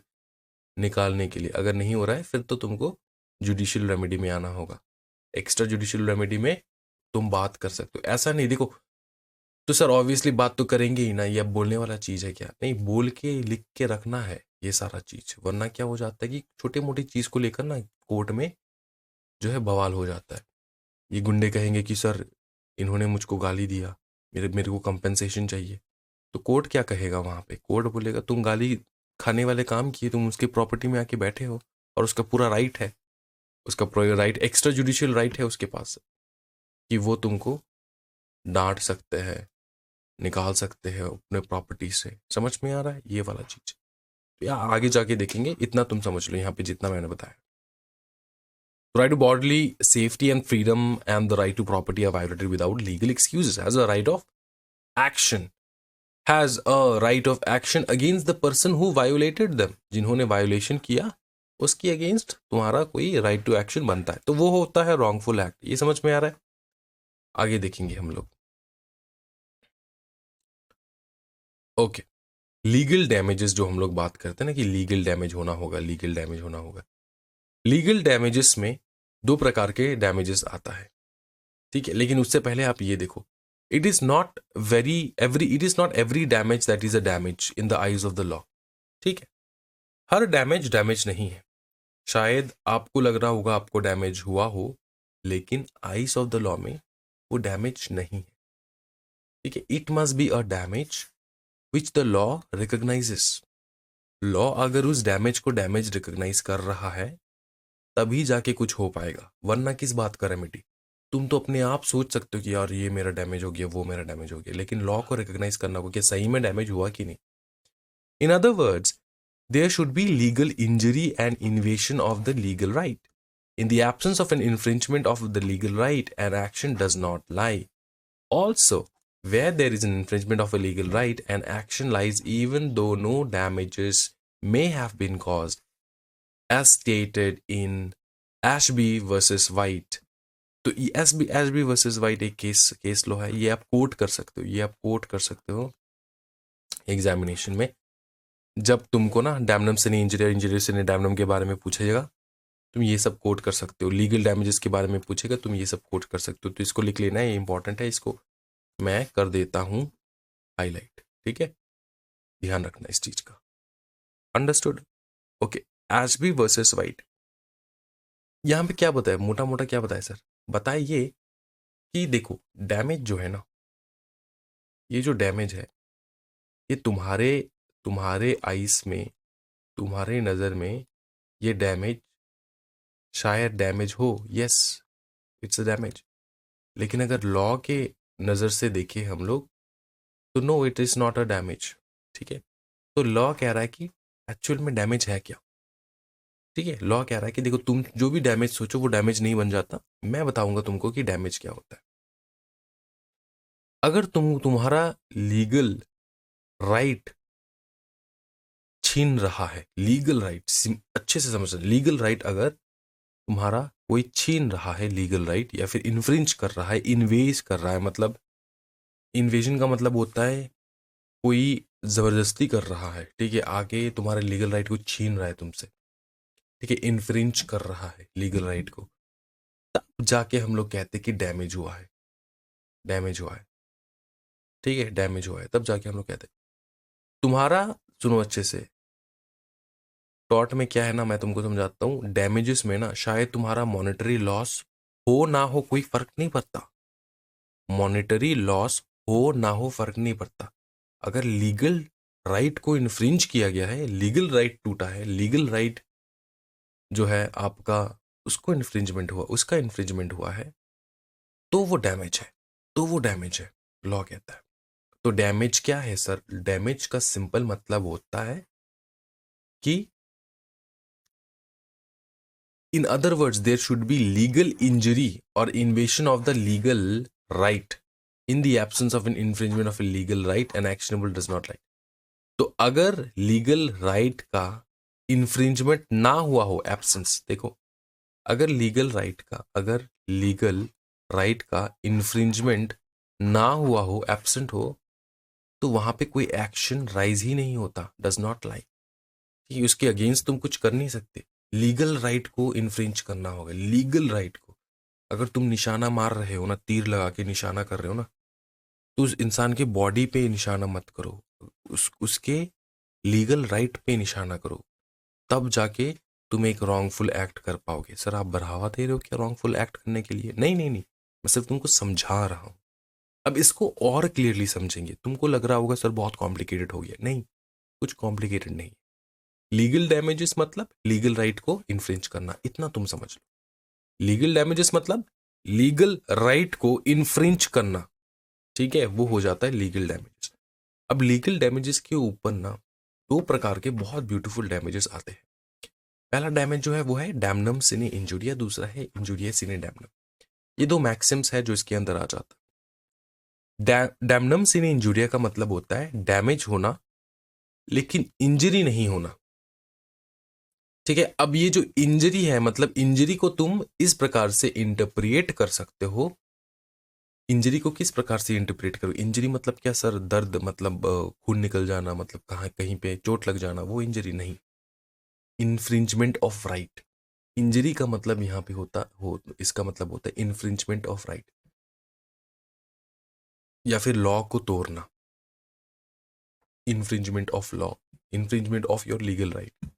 [SPEAKER 1] निकालने के लिए। अगर नहीं हो रहा है फिर तो तुमको जुडिशियल रेमेडी में आना होगा। एक्स्ट्रा जुडिशियल रेमेडी में तुम बात कर सकते हो, ऐसा नहीं देखो तो सर ऑब्वियसली बात तो करेंगे ही ना, ये अब बोलने वाला चीज़ है क्या? नहीं, बोल के लिख के रखना है ये सारा चीज़, वरना क्या हो जाता है कि छोटी मोटी चीज़ को लेकर ना कोर्ट में जो है बवाल हो जाता है। ये गुंडे कहेंगे कि सर इन्होंने मुझको गाली दिया, मेरे को कंपेंसेशन चाहिए, तो कोर्ट क्या कहेगा वहाँ पे? कोर्ट बोलेगा तुम गाली खाने वाले काम किए, तुम उसकी प्रॉपर्टी में आके बैठे हो और उसका पूरा राइट है, उसका राइट, एक्स्ट्रा जुडिशियल राइट है उसके पास कि वो तुमको डांट सकते हैं, निकाल सकते हैं अपने प्रॉपर्टी से। समझ में आ रहा है ये वाला चीज? तो या आगे जाके देखेंगे, इतना तुम समझ लो यहाँ पे जितना मैंने बताया। Right to bodily safety and freedom and the right to property are violated without legal excuses, has a right of action, has a right of action against the person who violated them, जिन्होंने violation किया उसकी against तुम्हारा कोई right to action बनता है, तो वो होता है रॉन्गफुल एक्ट। ये समझ में आ रहा है? आगे देखेंगे हम लोग। ओके, लीगल डैमेजेस जो हम लोग बात करते हैं ना कि लीगल डैमेज होना होगा, लीगल डैमेज होना होगा। लीगल डैमेजेस में दो प्रकार के डैमेजेस आता है, ठीक है, लेकिन उससे पहले आप ये देखो, it is not every damage that is a damage in the eyes of the law. ठीक है, हर डैमेज नहीं है। शायद आपको लग रहा होगा आपको डैमेज हुआ हो, लेकिन आईज ऑफ द लॉ में वो डैमेज नहीं है। ठीक है, it must be a damage which the law recognises. Law अगर उस डैमेज को डैमेज रिकॉग्नाइज कर रहा है तभी जाके कुछ हो पाएगा, वरना किस बात का रेमेडी। तुम तो अपने आप सोच सकते हो कि यार ये मेरा डैमेज हो गया, वो मेरा डैमेज हो गया, लेकिन लॉ को रिकॉग्नाइज करना होगा कि सही में डैमेज हुआ कि नहीं। In other words, there should be legal injury and invasion of the legal right. In the absence of an infringement of the legal right, an action does not lie. Also, where there is an infringement of a legal right, an action lies even though no damages may have been caused, as stated in Ashby versus White. तो Ashby versus white एक case law है, ये आप coat कर सकते हो, ये आप कोट कर सकते हो एग्जामिनेशन में। जब तुमको ना डैमनम से नहीं इंजरी से नहीं डैमनम के बारे में पूछेगा, तुम ये सब कोट कर सकते हो। लीगल डैमेजेस के बारे में पूछेगा, तुम ये सब कोट कर सकते हो। तो इसको लिख लेना है, ये इंपॉर्टेंट है, इसको मैं कर देता हूं हाईलाइट। ठीक है, ध्यान रखना इस चीज का। Understood? Okay, Ashby versus white. यहां पे क्या बताया, मोटा मोटा क्या बताया सर? बताया ये कि देखो डैमेज जो है ना, ये जो डैमेज है, ये तुम्हारे तुम्हारे आइस में, तुम्हारे नजर में ये डैमेज शायद डैमेज हो, यस इट्स अ डैमेज। लेकिन अगर लॉ के नज़र से देखें हम लोग तो no it is not a damage. ठीक है, तो लॉ कह रहा है कि एक्चुअल में डैमेज है क्या। ठीक है, लॉ कह रहा है कि देखो तुम जो भी डैमेज सोचो वो डैमेज नहीं बन जाता। मैं बताऊंगा तुमको कि डैमेज क्या होता है। अगर तुम्हारा लीगल राइट छीन रहा है, लीगल राइट अच्छे से समझ, लीगल राइट अगर तुम्हारा कोई छीन रहा है, लीगल राइट, या फिर इन्फ्रिंज कर रहा है, इन्वेज कर रहा है, मतलब इन्वेजन का मतलब होता है कोई जबरदस्ती कर रहा है, ठीक है, आगे तुम्हारे लीगल राइट को छीन रहा है तुमसे, ठीक है, इन्फ्रिंज कर रहा है लीगल राइट को, तब जाके हम लोग कहते हैं कि डैमेज हुआ है, डैमेज हुआ है। ठीक है, डैमेज हुआ है, तब जाके हम लोग कहते हैं। तुम्हारा सुनो अच्छे से, टॉट में क्या है ना, मैं तुमको समझाता हूँ। डैमेजेस में ना शायद तुम्हारा मॉनेटरी लॉस हो ना हो, कोई फर्क नहीं पड़ता। मॉनेटरी लॉस हो ना हो फर्क नहीं पड़ता। अगर लीगल राइट को इन्फ्रिंज किया गया है, लीगल राइट टूटा है, लीगल राइट जो है आपका, उसको इन्फ्रिंजमेंट हुआ, उसका इन्फ्रिंजमेंट हुआ है, तो वो डैमेज है, तो वो डैमेज है, लॉ कहता है। तो डैमेज क्या है सर? डैमेज का सिंपल मतलब होता है कि in other words there should be legal injury और invasion of the legal right in the absence of an infringement of a legal right and actionable does not like. तो अगर legal right का infringement ना हुआ हो, absence, देखो अगर legal right का इन्फ्रिंजमेंट ना हुआ हो, एब्सेंट हो, तो वहां पे कोई एक्शन राइज ही नहीं होता, डज नॉट लाइक, कि उसके अगेंस्ट तुम कुछ कर नहीं सकते। लीगल राइट को इन्फ्रिंज करना होगा, लीगल राइट को। अगर तुम निशाना मार रहे हो ना, तीर लगा के निशाना कर रहे हो ना, तो उस इंसान के बॉडी पे निशाना मत करो, उसके लीगल राइट पे निशाना करो, तब जाके तुम एक रॉन्गफुल एक्ट कर पाओगे। सर आप बढ़ावा दे रहे हो क्या रॉन्गफुल एक्ट करने के लिए? नहीं नहीं नहीं, मैं सिर्फ तुमको समझा रहा हूं। अब इसको और क्लियरली समझेंगे। तुमको लग रहा होगा सर बहुत कॉम्प्लिकेटेड हो गया, नहीं, कुछ कॉम्प्लिकेटेड नहीं। लीगल डैमेजेस मतलब लीगल राइट को इन्फ्रिंज करना, इतना तुम समझ लो। लीगल डैमेजेस मतलब लीगल राइट को इन्फ्रिंज करना, ठीक है, वो हो जाता है लीगल डैमेजेस। अब लीगल डैमेजेस के ऊपर ना दो प्रकार के बहुत ब्यूटीफुल डैमेजेस आते हैं। पहला डैमेज जो है वो है डैमनम सिने इंजुरिया, दूसरा है इंजुरिया सिने डैमनम। ये दो मैक्सिम्स है जो इसके अंदर आ जाता है। डैमनम सिने इंजुरिया का मतलब होता है डैमेज होना लेकिन इंजरी नहीं होना। ठीक है, अब ये जो इंजरी है, मतलब इंजरी को तुम इस प्रकार से इंटरप्रिएट कर सकते हो। इंजरी को किस प्रकार से इंटरप्रेट करो? इंजरी मतलब क्या सर? दर्द, मतलब खून निकल जाना, मतलब कहाँ कहीं पे चोट लग जाना, वो इंजरी नहीं। इन्फ्रिंजमेंट ऑफ राइट, इंजरी का मतलब यहां पे इसका मतलब होता है इन्फ्रिंजमेंट ऑफ राइट, या फिर लॉ को तोड़ना। Infringement of law, infringement of your legal right.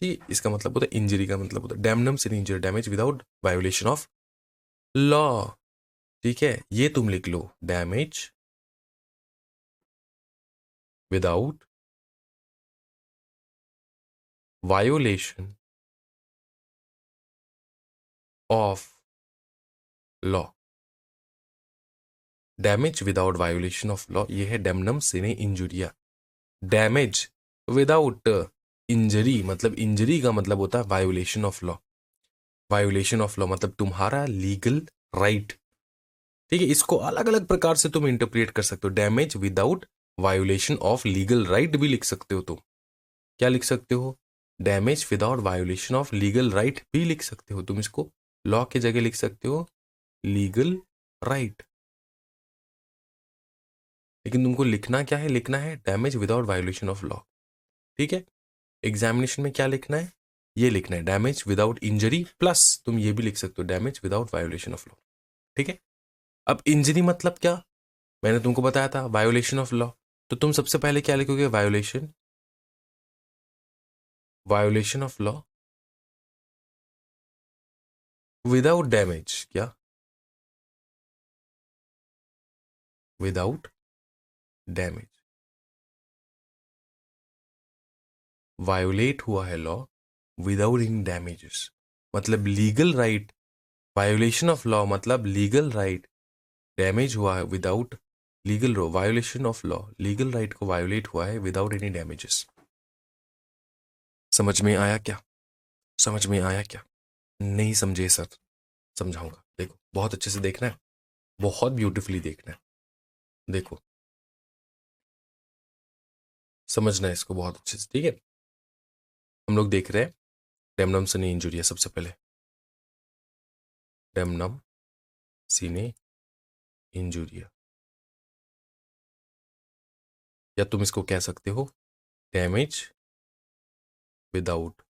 [SPEAKER 1] ठीक, इसका मतलब होता है इंजरी का मतलब होता है damnum sine injury, damage without violation of law. ठीक है, ये तुम लिख लो, damage without violation of law. Damage without violation of law, ये है damnum sine injuria. Damage without injury, मतलब इंजरी का मतलब होता है violation of law. Violation of law मतलब तुम्हारा लीगल राइट। ठीक है, इसको अलग अलग प्रकार से तुम इंटरप्रेट कर सकते हो। Damage without violation of legal right भी लिख सकते हो तुम। क्या लिख सकते हो? Damage without violation of legal right भी लिख सकते हो तुम। इसको लॉ की जगह लिख सकते हो लीगल राइट। लेकिन तुमको लिखना क्या है? लिखना है damage without violation of law. ठीक है, एग्जामिनेशन में क्या लिखना है? ये लिखना है डैमेज विदाउट इंजरी, प्लस तुम ये भी लिख सकते हो damage without violation of law. ठीक है, अब इंजरी मतलब क्या? मैंने तुमको बताया था वायोलेशन ऑफ लॉ। तो तुम सबसे पहले क्या लिखोगे? Violation, violation of law without damage. क्या? Without damage. वायोलेट हुआ है लॉ विदाउट इन डैमेजेस, मतलब legal right. Violation of law मतलब लीगल राइट, डैमेज हुआ है विदाउट लीगल रो। Violation of law, legal right को वायोलेट हुआ है विदाउट एनी डैमेजेस। समझ में आया क्या? समझ में आया क्या? नहीं समझे सर? समझाऊंगा। देखो बहुत अच्छे से देखना है, बहुत ब्यूटीफुली देखना है। देखो समझना है इसको बहुत अच्छे से। ठीक है, हम लोग देख रहे हैं डेमनम सिने इंजुरिया। सबसे पहले डेमनम सिने इंजुरिया, या तुम इसको कह सकते हो damage without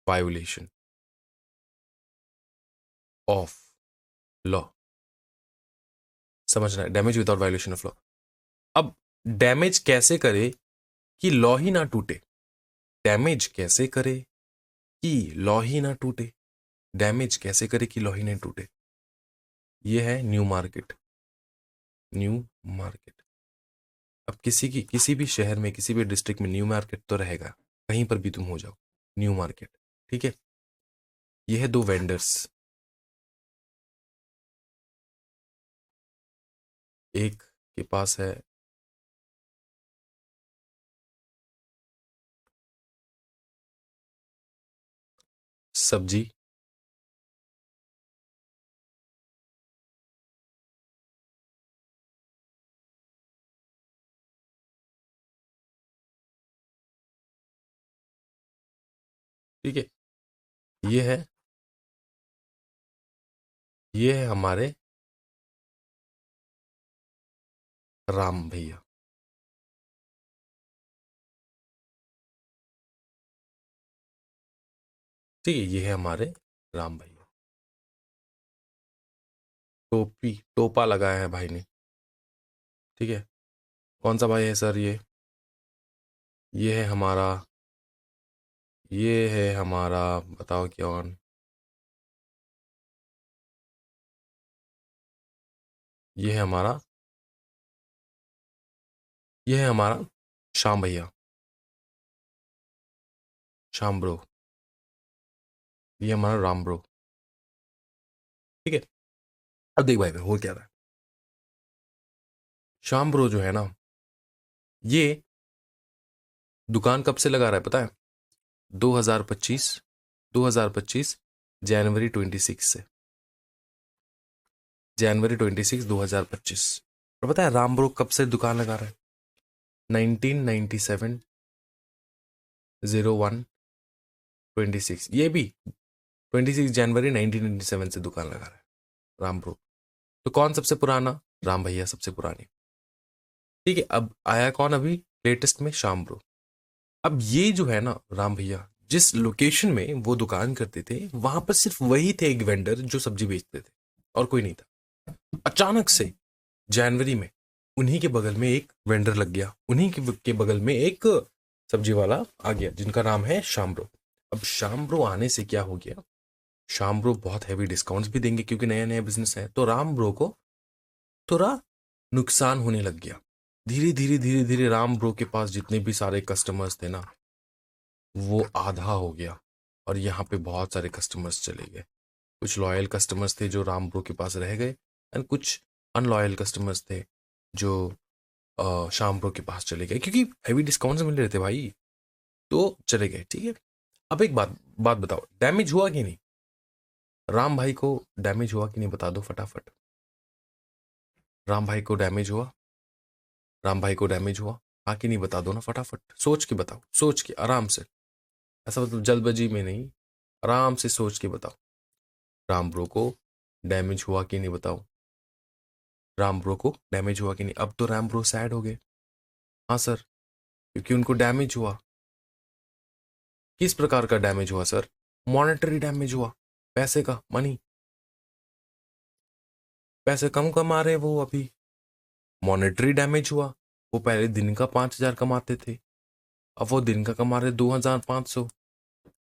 [SPEAKER 1] violation of law. समझना है, damage without violation of law. अब डैमेज कैसे करे कि लॉ ही ना टूटे? डैमेज कैसे करे कि लॉ ही ना टूटे? डैमेज कैसे करे कि लॉ ही ना टूटे? ये है न्यू मार्केट। New market. अब किसी भी शहर में, किसी भी डिस्ट्रिक्ट में न्यू मार्केट तो रहेगा, कहीं पर भी तुम हो जाओ, न्यू मार्केट। ठीक है, ये है दो वेंडर्स। एक के पास है सब्जी, ठीक है, ये है, ये है हमारे राम भैया। ठीक है, ये है हमारे राम भैया। टोपी, टोपा लगाया है भाई ने। ठीक है, कौन सा भाई है सर? ये है हमारा, ये है हमारा, बताओ कौन? ये है हमारा, ये है हमारा श्याम भैया, श्याम ब्रो। ये हमारा राम ब्रो। ठीक है, अब देख भाई हो क्या रहा है। श्याम ब्रो जो है ना, ये दुकान कब से लगा रहा है पता है? 2025, 2025 जनवरी 26 से, जनवरी 26 2025। और पता है राम ब्रो कब से दुकान लगा रहा है? 1997 01 26, ये भी 26 जनवरी 1997 से दुकान लगा रहा है राम ब्रो। तो कौन सबसे पुराना? राम भैया सबसे पुरानी। ठीक है, अब आया कौन अभी लेटेस्ट में? श्याम ब्रो। अब ये जो है ना राम भैया, जिस लोकेशन में वो दुकान करते थे वहां पर सिर्फ वही थे एक वेंडर जो सब्जी बेचते थे, और कोई नहीं था। अचानक से जनवरी में उन्हीं के बगल में एक वेंडर लग गया, उन्हीं के बगल में एक सब्जी वाला आ गया जिनका नाम है श्याम ब्रो। अब श्याम ब्रो आने से क्या हो गया? श्याम ब्रो बहुत हैवी डिस्काउंट्स भी देंगे क्योंकि नया नया बिजनेस है, तो राम ब्रो को थोड़ा नुकसान होने लग गया। धीरे धीरे धीरे धीरे राम ब्रो के पास जितने भी सारे कस्टमर्स थे ना, वो आधा हो गया और यहाँ पे बहुत सारे कस्टमर्स चले गए। कुछ लॉयल कस्टमर्स थे जो राम ब्रो के पास रह गए, एंड कुछ अनलॉयल कस्टमर्स थे जो शाम ब्रो के पास चले गए, क्योंकि हैवी डिस्काउंट्स मिल रहे थे भाई, तो चले गए। ठीक है, अब एक बात बात बताओ, डैमेज हुआ कि नहीं? राम भाई को डैमेज हुआ कि नहीं, बता दो फटाफट। राम भाई को डैमेज हुआ? राम भाई को डैमेज हुआ, हाँ कि नहीं, बता दो ना फटाफट, सोच के बताओ, सोच के आराम से, ऐसा मतलब जल्दबाजी में नहीं, आराम से सोच के बताओ। राम ब्रो को डैमेज हुआ कि नहीं, बताओ। राम ब्रो को डैमेज हुआ कि नहीं? अब तो राम ब्रो सैड हो गए। हाँ सर, क्योंकि उनको डैमेज हुआ। किस प्रकार का डैमेज हुआ सर? मॉनेटरी डैमेज हुआ, पैसे का, मनी। पैसे कम कमा रहे वो अभी, मॉनेटरी डैमेज हुआ। वो पहले दिन का 5,000 कमाते थे, अब वो दिन का कमा रहे 2,500।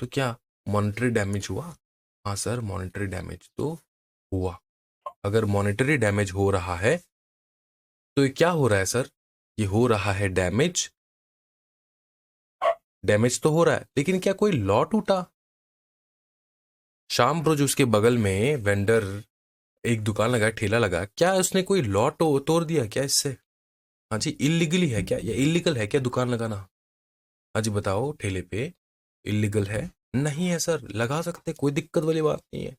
[SPEAKER 1] तो क्या मॉनेटरी डैमेज हुआ? हाँ सर, मॉनेटरी डैमेज तो हुआ। अगर मॉनेटरी डैमेज हो रहा है तो ये क्या हो रहा है सर? ये हो रहा है डैमेज। डैमेज तो हो रहा है, लेकिन क्या कोई लॉ टूटा? शाम ब्रो जो उसके बगल में वेंडर एक दुकान लगा, ठेला लगा, क्या उसने कोई लॉ तोड़ दिया क्या इससे? हाँ जी, इलीगली है क्या, या इलीगल है क्या दुकान लगाना? हाँ जी बताओ, ठेले पे इलीगल है? नहीं है सर, लगा सकते, कोई दिक्कत वाली बात नहीं है,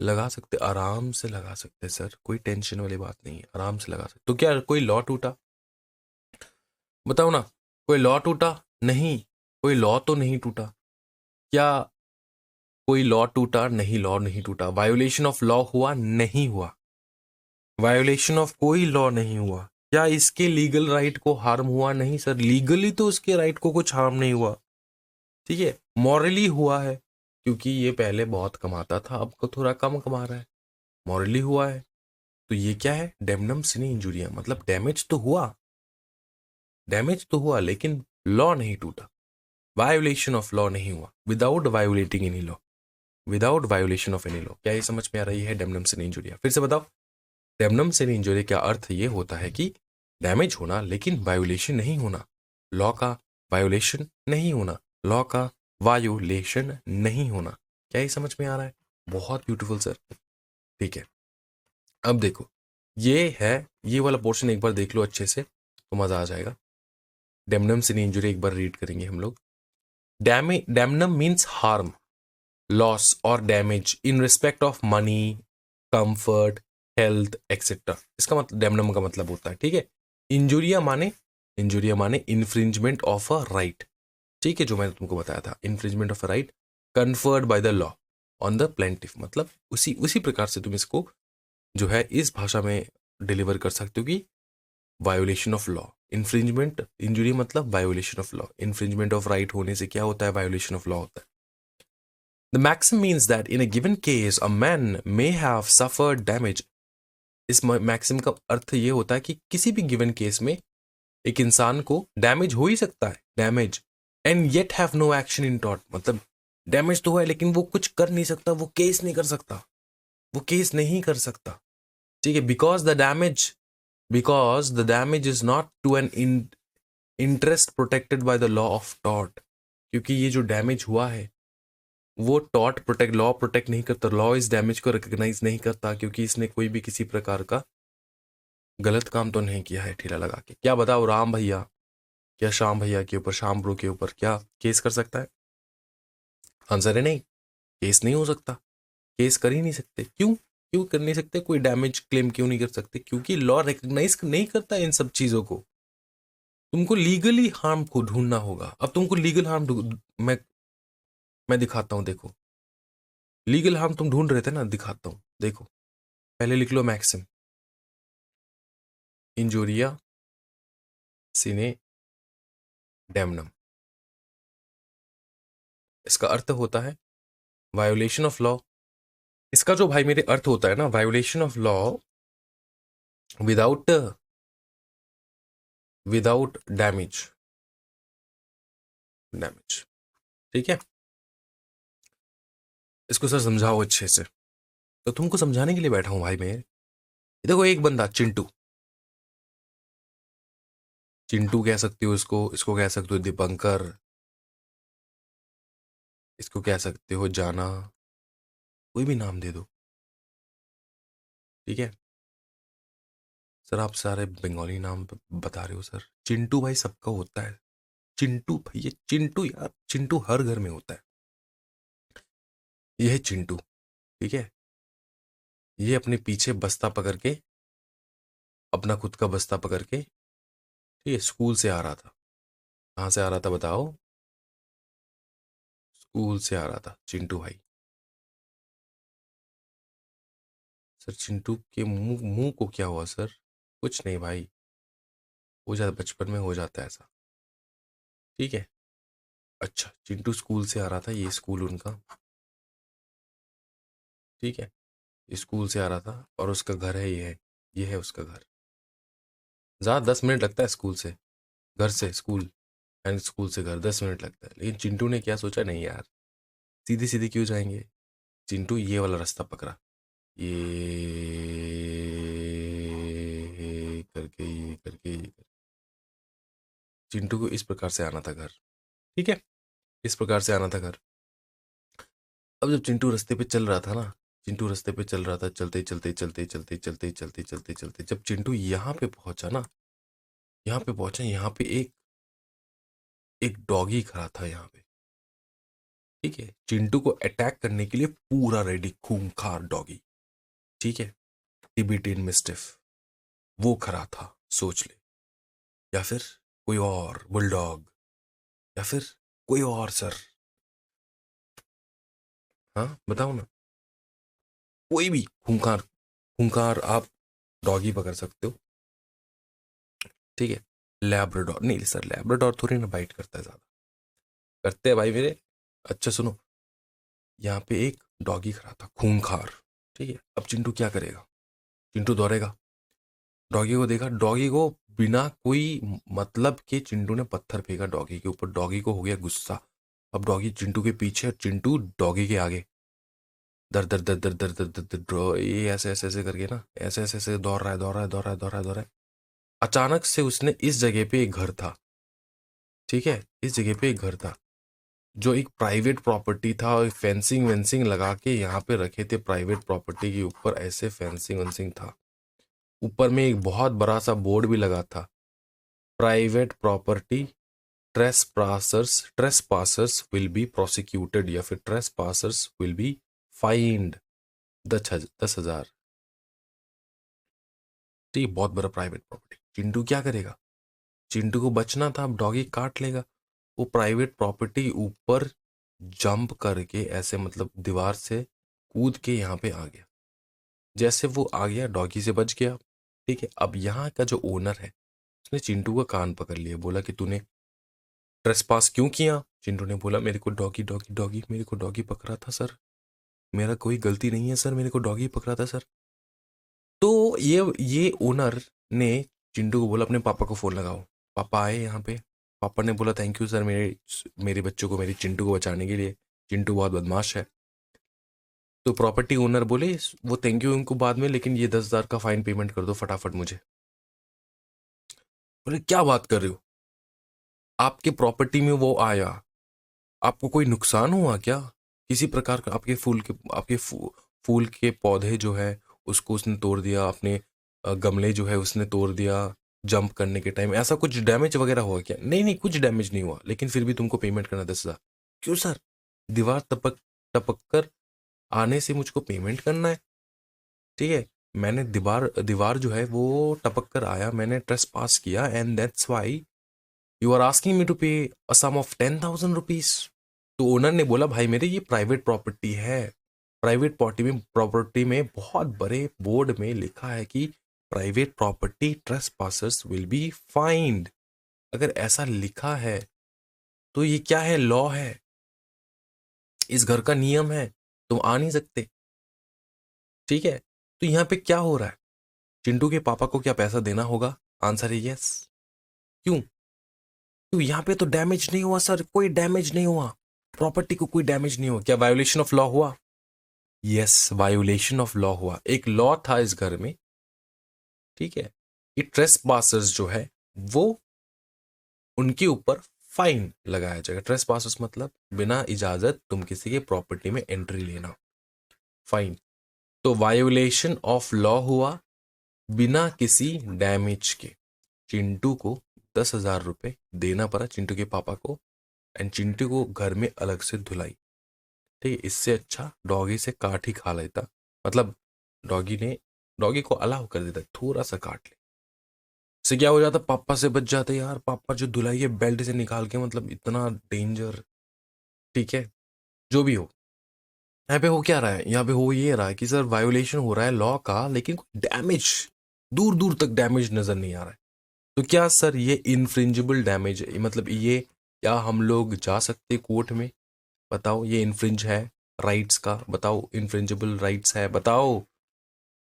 [SPEAKER 1] लगा सकते, आराम से लगा सकते सर, कोई टेंशन वाली बात नहीं है, आराम से लगा सकते। तो क्या कोई लॉ टूटा? बताओ ना, कोई लॉ टूटा? नहीं, कोई लॉ तो नहीं टूटा। क्या कोई लॉ टूटा? नहीं, लॉ नहीं टूटा। वायोलेशन ऑफ लॉ हुआ? नहीं हुआ। वायोलेशन ऑफ कोई लॉ नहीं हुआ। क्या इसके लीगल राइट को हार्म हुआ? नहीं सर, लीगली तो उसके राइट को कुछ हार्म नहीं हुआ। ठीक है, मॉरली हुआ है, क्योंकि ये पहले बहुत कमाता था, अब को थोड़ा कम कमा रहा है, मॉरली हुआ है। तो ये क्या है? डेमनम सिनी इंजुरिया, मतलब डैमेज तो हुआ, डैमेज तो हुआ, लेकिन लॉ नहीं टूटा, वायोलेशन ऑफ लॉ नहीं हुआ, without violating any law, without violation of any law. क्या ये समझ में आ रही है डेमनम सिनी इंजुरिया? फिर से बताओ, डेमनम सिनी इंजुरिया का अर्थ ये होता है कि डैमेज होना लेकिन वायोलेशन नहीं होना, लॉ का वायोलेशन नहीं होना, लॉ का वायोलेशन नहीं होना। क्या ये समझ में आ रहा है? बहुत ब्यूटीफुल सर। ठीक है, अब देखो, ये है, ये वाला पोर्शन एक बार देख लो अच्छे से तो मजा आ जाएगा। डेमनम सिनी इंजुरी एक बार रीड करेंगे हम लोग। डैमनम मीन्स हार्म, लॉस और damage in respect of money, comfort, health etcetera. इसका मतलब डैमनम का मतलब होता है। ठीक है, इंजुरिया माने इन्फ्रिंजमेंट ऑफ अ राइट। ठीक है, जो मैंने तुमको बताया था, infringement of a right conferred by the law on the plaintiff. मतलब उसी उसी प्रकार से तुम इसको जो है इस भाषा में डिलीवर कर सकते हो कि violation of law, infringement, injury मतलब violation of law, infringement of right होने से क्या होता है? वायोलेशन ऑफ लॉ होता है। The maxim means that in a given case a man may have suffered damage. इस मैक्सिम का अर्थ ये होता है कि किसी भी गिवन केस में एक इंसान को डैमेज हो ही सकता है, damage, and yet have no action in टॉट, मतलब डैमेज तो हुआ है लेकिन वो कुछ कर नहीं सकता, वो केस नहीं कर सकता, वो केस नहीं कर सकता। ठीक है, because the damage is not to an interest protected by the law of tort। क्योंकि ये जो डैमेज हुआ है वो टॉट प्रोटेक्ट, लॉ प्रोटेक्ट नहीं करता, लॉ इस डैमेज को रिकॉग्नाइज नहीं करता, क्योंकि इसने कोई भी किसी प्रकार का गलत काम तो नहीं किया है ठेला लगा के। क्या बताओ, राम भैया क्या श्याम भैया के ऊपर, श्याम ब्रो के ऊपर क्या केस कर सकता है? आंसर है नहीं, केस नहीं हो सकता, केस कर ही नहीं सकते। क्यों क्यों कर नहीं सकते? कोई डैमेज क्लेम क्यों नहीं कर सकते? क्योंकि लॉ रिकॉग्नाइज नहीं करता इन सब चीजों को। तुमको लीगली हार्म को ढूंढना होगा। अब तुमको लीगल हार्म मैं दिखाता हूं, देखो, लीगल हार्म तुम ढूंढ रहे थे ना, दिखाता हूं, देखो, पहले लिख लो मैक्सिम, इंजोरिया सिने डैमनम। इसका अर्थ होता है वायोलेशन ऑफ लॉ। इसका जो भाई मेरे अर्थ होता है ना, violation of law without without damage, damage. ठीक है, इसको सर समझाओ अच्छे से। तो तुमको समझाने के लिए बैठा हूं भाई मैं। देखो, एक बंदा चिंटू, चिंटू कह सकते हो इसको, इसको कह सकते हो दीपंकर, इसको कह सकते हो जाना, कोई भी नाम दे दो, ठीक है। सर आप सारे बंगाली नाम बता रहे हो सर। चिंटू भाई सबका होता है, चिंटू भैया, चिंटू यार, चिंटू हर घर में होता है। ये है चिंटू, ठीक है। ये अपने पीछे बस्ता पकड़ के, अपना खुद का बस्ता पकड़ के, ठीक है, स्कूल से आ रहा था। कहाँ से आ रहा था बताओ? स्कूल से आ रहा था चिंटू भाई। सर चिंटू के मुंह मुंह को क्या हुआ सर? कुछ नहीं भाई, हो जाता, बचपन में हो जाता है ऐसा, ठीक है। अच्छा, चिंटू स्कूल से आ रहा था, ये स्कूल उनका, ठीक है, स्कूल से आ रहा था और उसका घर है, ये है उसका घर। ज़्यादा 10 मिनट लगता है स्कूल से, घर से स्कूल, एंड स्कूल से घर 10 मिनट लगता है। लेकिन चिंटू ने क्या सोचा, नहीं यार सीधे सीधे क्यों जाएंगे। चिंटू ये वाला रास्ता पकड़ा, ये ये करके। चिंटू को इस प्रकार से आना था घर, ठीक है, इस प्रकार से आना था घर। अब जब चिंटू रास्ते पे चल रहा था ना, चिंटू रास्ते पे चल रहा था, चलते चलते चलते चलते चलते चलते चलते चलते, जब चिंटू यहाँ पे पहुंचा ना, यहाँ पे पहुंचा, यहाँ पे एक एक डॉगी खड़ा था यहाँ पे, ठीक है, चिंटू को अटैक करने के लिए पूरा रेडी, खूंखार डॉगी, ठीक है, टिबेटियन मिस्टिफ, वो खड़ा था, सोच ले। या फिर कोई और बुलडॉग, या फिर कोई और सर, हाँ बताओ ना, कोई भी खूंखार, खूंखार आप डॉगी पकड़ सकते हो, ठीक है। लैब्राडोर नहीं सर, लैब्राडोर थोड़ी ना बाइट करता है ज्यादा, करते हैं भाई मेरे। अच्छा सुनो, यहाँ पे एक डॉगी खड़ा था खूंखार, ठीक है। अब चिंटू क्या करेगा? चिंटू दौड़ेगा, डॉगी को देखा, डॉगी को बिना कोई मतलब के चिंटू ने पत्थर फेंका डॉगी के ऊपर, डॉगी को हो गया गुस्सा। अब डॉगी चिंटू के पीछे, चिंटू डॉगी के आगे, दर दर दर दर दर दर दर दर ये ऐसे ऐसे ऐसे करके ना, ऐसे ऐसे ऐसे दौड़ रहा है, दौड़ रहा है, दौड़ रहा है, दौड़ रहा है, दौड़ रहा है। अचानक से उसने, इस जगह पे एक घर था, ठीक है, इस जगह पे एक घर था जो एक प्राइवेट प्रॉपर्टी था, और फेंसिंग वेंसिंग लगा के यहाँ पे रखे थे, प्राइवेट प्रॉपर्टी के ऊपर ऐसे फेंसिंग वेंसिंग था। ऊपर में एक बहुत बड़ा सा बोर्ड भी लगा था, private property, trespassers will be prosecuted, या फिर ट्रेसपासर्स विल बी फाइंड 10,000। ठीक है, बहुत बड़ा प्राइवेट प्रॉपर्टी। चिंटू क्या करेगा? चिंटू को बचना था, अब डॉगी काट लेगा। वो प्राइवेट प्रॉपर्टी ऊपर जंप करके ऐसे, मतलब दीवार से कूद के यहाँ पे आ गया। जैसे वो आ गया, डॉगी से बच गया, ठीक है। अब यहाँ का जो ओनर है, उसने चिंटू का कान पकड़ लिया, बोला कि तूने ट्रेसपास क्यों किया? चिंटू ने बोला, मेरे को डॉगी डॉगी डॉगी, मेरे को डॉगी पकड़ा था सर, मेरा कोई गलती नहीं है सर, मेरे को डॉगी पकड़ा था सर। तो ये ओनर ने चिंटू को बोला, अपने पापा को फोन लगाओ। पापा आए यहाँ पे, पापा ने बोला, थैंक यू सर, मेरे मेरे बच्चों को, मेरी चिंटू को बचाने के लिए, चिंटू बहुत बदमाश है। तो प्रॉपर्टी ओनर बोले, वो थैंक यू उनको बाद में, लेकिन ये 10,000 का फाइन पेमेंट कर दो फटाफट मुझे। बोले क्या बात कर रहे हो, आपके प्रॉपर्टी में वो आया, आपको कोई नुकसान हुआ क्या किसी प्रकार का? आपके फूल के पौधे जो है उसको उसने तोड़ दिया, अपने गमले जो है उसने तोड़ दिया, जंप करने के टाइम ऐसा कुछ डैमेज वगैरह हुआ क्या? नहीं नहीं, कुछ डैमेज नहीं हुआ, लेकिन फिर भी तुमको पेमेंट करना 10,000। क्यों सर? दीवार टपक टपक कर आने से मुझको पेमेंट करना है, ठीक है। मैंने दीवार दीवार जो है वो टपक कर आया, मैंने ट्रेस पास किया, and that's why you are asking me to pay a sum of 10,000 rupees. तो ओनर ने बोला, भाई मेरे ये प्राइवेट प्रॉपर्टी है, प्राइवेट प्रॉपर्टी में बहुत बड़े बोर्ड में लिखा है कि private property trespassers will be fined. अगर ऐसा लिखा है तो ये क्या है, लॉ है, इस घर का नियम है, तुम आ नहीं सकते, ठीक है। तो यहाँ पे क्या हो रहा है? चिंटू के पापा को क्या पैसा देना होगा? आंसर है यस। क्यों? क्यों? यहाँ पे तो डैमेज नहीं हुआ सर, कोई डैमेज नहीं हुआ, प्रॉपर्टी को कोई डैमेज नहीं हुआ। क्या वायोलेशन ऑफ लॉ हुआ? यस, वायोलेशन ऑफ लॉ हुआ। एक लॉ था इस घर में, ठीक है। ये ट्रेसपासर्स जो है वो उनके ऊपर फाइन लगाया जाएगा। ट्रेसपास मतलब बिना इजाजत तुम किसी के प्रॉपर्टी में एंट्री लेना, फाइन। तो वायोलेशन ऑफ लॉ हुआ बिना किसी डैमेज के। चिंटू को 10,000 रुपए देना पड़ा, चिंटू के पापा को, एंड चिंटू को घर में अलग से धुलाई। ठीक है, इससे अच्छा डॉगी से काट ही खा लेता, मतलब डॉगी को अलाउ कर देता थोड़ा सा काट ले, इससे क्या हो जाता, पापा से बच जाते यार। पापा जो धुलाई है बेल्ट से निकाल के, मतलब इतना डेंजर। ठीक है, जो भी हो, यहाँ पे हो क्या रहा है, यहाँ पे हो ये रहा है कि सर वायोलेशन हो रहा है लॉ का, लेकिन डैमेज दूर दूर तक डैमेज नजर नहीं आ रहा है। तो क्या सर ये इनफ्रिंजिबल डैमेज है, मतलब ये क्या हम लोग जा सकते कोर्ट में? बताओ, ये इनफ्रिंज है राइट्स का, बताओ इनफ्रिंजिबल राइट्स है, बताओ।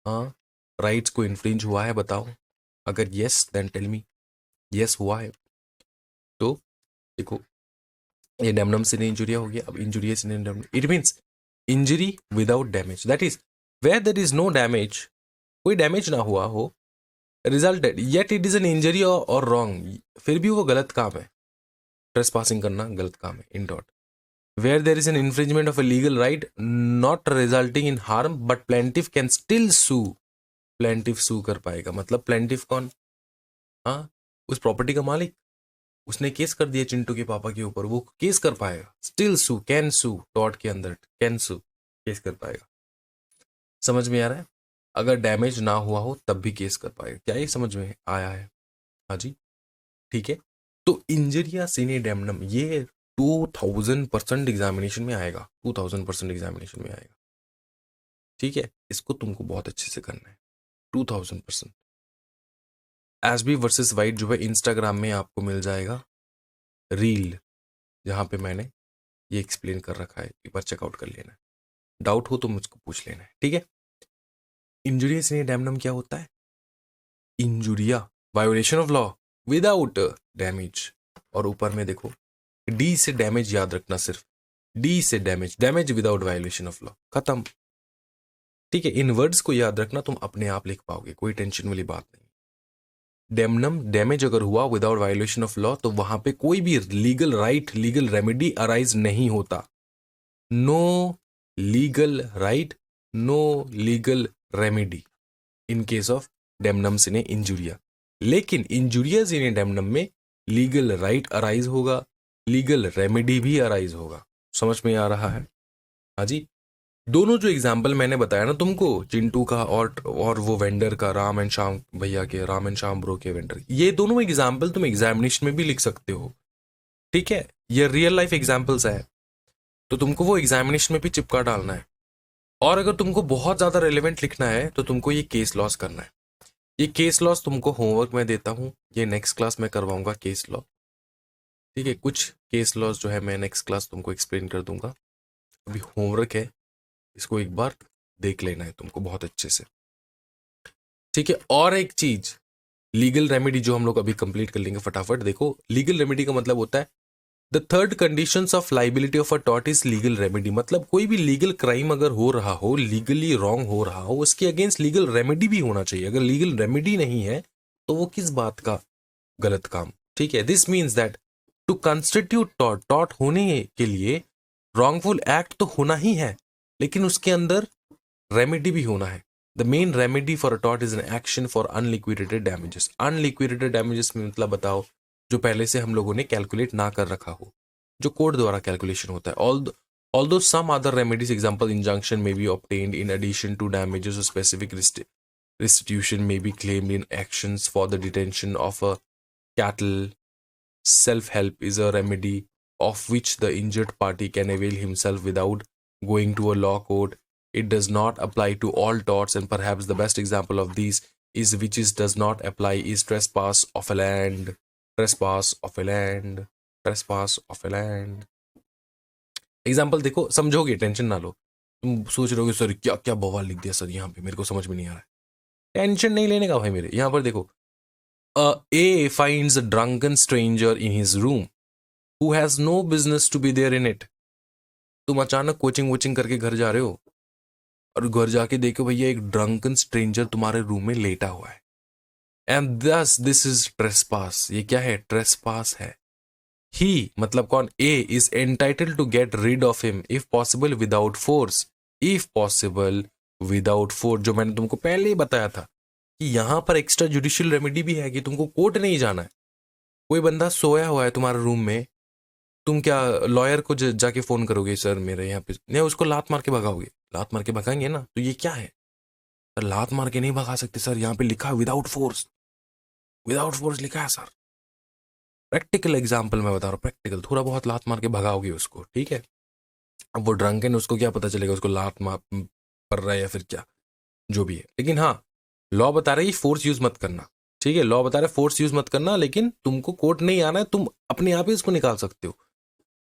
[SPEAKER 1] हाँ, राइट्स को इनफ्रिंज हुआ है, बताओ। अगर yes then tell me, yes हुआ है तो देखो, ये डैमनम से इंजुरिया हो गया। अब इंजुरिया से it means injury without damage, that is where there is no damage, कोई डैमेज ना हुआ हो, resulted yet it is an injury और रॉन्ग, फिर भी वो गलत काम है। ट्रेसपासिंग करना गलत काम है, इन डॉट। Where there is an infringement of a legal right not resulting in harm but plaintiff can still sue, plaintiff sue कर पाएगा। मतलब प्लेंटिफ कौन? हाँ, उस प्रॉपर्टी का मालिक, उसने केस कर दिया चिंटू के पापा के ऊपर, वो केस कर पाएगा। स्टिल सू, कैन सू, डॉट के अंदर कैन सू, केस कर पाएगा। समझ में आ रहा है? अगर डैमेज ना हुआ हो तब भी केस कर पाएगा। क्या ये समझ में आया है? हाँ जी, ठीक है। तो इंजरिया सीने डैमनम ये 2000% एग्जामिनेशन में आएगा, 2000% एग्जामिनेशन में आएगा। ठीक है, इसको तुमको बहुत अच्छे से करना है, 2000%। एसबी वर्सेस वाइट जो है इंस्टाग्राम में आपको मिल जाएगा रील, जहां पे मैंने ये एक्सप्लेन कर रखा है, एक बार चेकआउट कर लेना है। डाउट हो तो मुझको पूछ लेना है, ठीक है। इंजुरिया सीने डैमनम क्या होता है? Injuria violation of law without damage, और ऊपर में देखो डी से डैमेज याद रखना, सिर्फ डी से damage, damage without violation of law, खत्म। ठीक है, इन वर्ड्स को याद रखना, तुम अपने आप लिख पाओगे, कोई टेंशन वाली बात नहीं। डैमनम डैमेज अगर हुआ विदाउट वायोलेशन ऑफ लॉ, तो वहां पे कोई भी legal right, legal remedy arise नहीं होता। No legal right, no legal remedy in case of damnum sine injuria. लेकिन इंजुरिया सिने डैमनम में लीगल राइट अराइज होगा, लीगल रेमेडी भी अराइज होगा। समझ में आ रहा है? हाँ जी। दोनों जो एग्जाम्पल मैंने बताया ना तुमको, चिंटू का और वो वेंडर का, राम एंड श्याम भैया के, राम एंड श्याम ब्रो के वेंडर, ये दोनों एग्जाम्पल तुम एग्जामिनेशन में भी लिख सकते हो। ठीक है, ये रियल लाइफ एग्जाम्पल्स है, तो तुमको वो एग्जामिनेशन में भी चिपका डालना है। और अगर तुमको बहुत ज्यादा रेलिवेंट लिखना है तो तुमको ये केस लॉस करना है। ये केस लॉस तुमको होमवर्क में देता हूं, ये नेक्स्ट क्लास में करवाऊंगा केस लॉ। ठीक है, कुछ केस लॉस जो है मैं नेक्स्ट क्लास तुमको एक्सप्लेन कर दूंगा। अभी होमवर्क है, इसको एक बार देख लेना है तुमको बहुत अच्छे से। ठीक है, और एक चीज, लीगल रेमेडी जो हम लोग अभी कंप्लीट कर लेंगे फटाफट। देखो, लीगल रेमेडी का मतलब होता है the third conditions of liability of a tort is legal remedy. मतलब कोई भी लीगल क्राइम अगर हो रहा हो, लीगली रॉन्ग हो रहा हो, उसके अगेंस्ट लीगल रेमेडी भी होना चाहिए। अगर लीगल रेमेडी नहीं है तो वो किस बात का गलत काम। ठीक है, this means that to constitute tort, tort होने के लिए रॉन्गफुल एक्ट तो होना ही है, लेकिन उसके अंदर रेमेडी भी होना है। The main remedy for a tort is an action for unliquidated damages. Unliquidated damages में मतलब बताओ, जो पहले से हम लोगों ने कैलकुलेट ना कर रखा हो, जो कोर्ट द्वारा कैलकुलेशन होता है। Although some other remedies, example injunction, may be obtained in addition to damages, or specific restitution may be claimed in actions for the detention of a cattle. Self-help is a remedy of which the injured party can avail himself without going to a law court. It does not apply to all torts, and perhaps the best example of these is which is does not apply is trespass of a land. Trespass of a land. Trespass of a land. Example देखो, समझोगे, tension ना लो। तुम सोच रहे हो sir क्या क्या बवाल लिख दिया सर, यहाँ पे मेरे को समझ में नहीं आ रहा है। टेंशन नहीं लेने का भाई मेरे। यहाँ पर देखो, A finds a drunken stranger in his room who has no business to be there in it. तुम अचानक कोचिंग वोचिंग करके घर जा रहे हो और घर जाके देखो भैया एक ड्रंकन स्ट्रेंजर तुम्हारे रूम में लेटा हुआ है, एंड दस दिस इज ट्रेसपास। ये क्या है? ट्रेसपास है। ही मतलब कौन, A is entitled to get rid of him if possible without force, if possible without force, जो मैंने तुमको पहले ही बताया था कि यहां पर एक्स्ट्रा जुडिशियल रेमेडी भी है कि तुमको कोर्ट नहीं जाना है। कोई बंदा सोया हुआ है तुम्हारे रूम में, तुम क्या लॉयर को जाके फोन करोगे, सर मेरे यहाँ पे नहीं, उसको लात मार के भगाओगे, लात मार के भगाएंगे ना, तो ये क्या है सर, लात मार के नहीं भगा सकते सर, यहाँ पे लिखा है विदाउट फोर्स, विदाउट फोर्स लिखा है सर। प्रैक्टिकल एग्जाम्पल मैं बता रहा हूँ, प्रैक्टिकल, थोड़ा बहुत लात मार के भगाओगे उसको, ठीक है। अब वो ड्रंक है, उसको क्या पता चलेगा उसको लात मार पड़ रहा है या फिर क्या, जो भी है। लेकिन हाँ, लॉ बता रहा है फोर्स यूज मत करना, ठीक है, लॉ बता रहा है फोर्स यूज मत करना, लेकिन तुमको कोर्ट नहीं आना है, तुम अपने आप ही इसको निकाल सकते हो।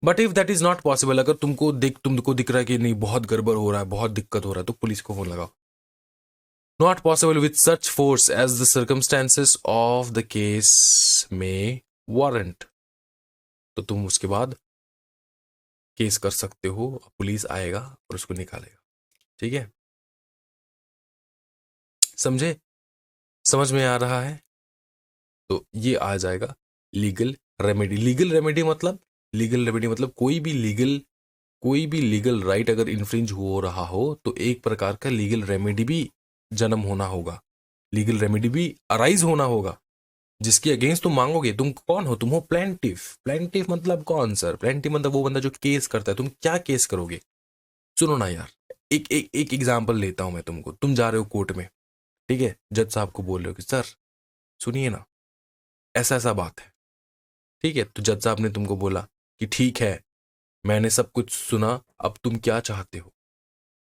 [SPEAKER 1] But if that is not possible, अगर तुमको दिख रहा है कि नहीं बहुत गड़बड़ हो रहा है, बहुत दिक्कत हो रहा है, तो पुलिस को फोन लगाओ। Not possible with such force as the circumstances of the case में वारंट, तो तुम उसके बाद केस कर सकते हो, पुलिस आएगा और उसको निकालेगा, ठीक है। समझे, समझ में आ रहा है? तो ये आ जाएगा लीगल रेमेडी। लीगल रेमेडी मतलब, लीगल रेमेडी मतलब कोई भी लीगल राइट अगर इन्फ्रिंज हो रहा हो तो एक प्रकार का लीगल रेमेडी भी जन्म होना होगा, लीगल रेमेडी भी अराइज होना होगा, जिसके अगेंस्ट तुम मांगोगे। तुम कौन हो? तुम हो प्लेंटिफ। प्लेंटिफ मतलब कौन सर? प्लेंटिफ मतलब वो बंदा जो केस करता है। तुम क्या केस करोगे? सुनो ना यार, एक एग्जाम्पल लेता हूं मैं तुमको। तुम जा रहे हो कोर्ट में, ठीक है, जज साहब को बोल रहे हो कि सर सुनिए ना, ऐसा ऐसा बात है, ठीक है। तो जज साहब ने तुमको बोला कि ठीक है, मैंने सब कुछ सुना, अब तुम क्या चाहते हो?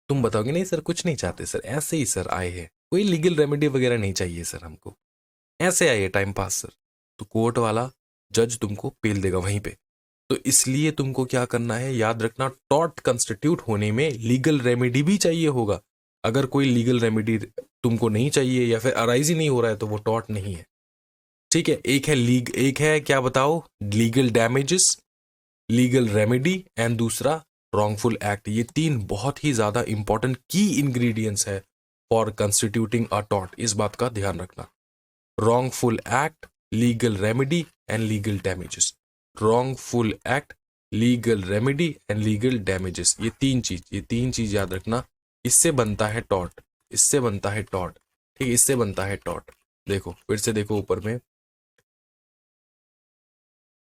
[SPEAKER 1] तुम बताओगे नहीं सर कुछ नहीं चाहते सर, ऐसे ही सर आए हैं, कोई लीगल रेमेडी वगैरह नहीं चाहिए सर हमको, ऐसे आइए टाइम पास सर। तो कोर्ट वाला जज तुमको पेल देगा वहीं पे। तो इसलिए तुमको क्या करना है, याद रखना, टॉर्ट कंस्टिट्यूट होने में लीगल रेमेडी भी चाहिए होगा। अगर कोई लीगल रेमेडी तुमको नहीं चाहिए या फिर अराइज ही नहीं हो रहा है तो वो टॉर्ट नहीं है, ठीक है। एक है क्या बताओ, legal damages, legal remedy and दूसरा रॉन्गफुल एक्ट। ये तीन बहुत ही ज्यादा इंपॉर्टेंट की इंग्रेडिएंट्स है फॉर कंस्टिट्यूटिंग अ टॉर्ट, इस बात का ध्यान रखना। wrongful act, legal remedy and legal damages। wrongful act, legal remedy and legal damages, ये तीन चीज याद रखना। इससे बनता है टॉर्ट, इससे बनता है टॉर्ट, ठीक है, इससे बनता है टॉर्ट। देखो फिर से देखो ऊपर में,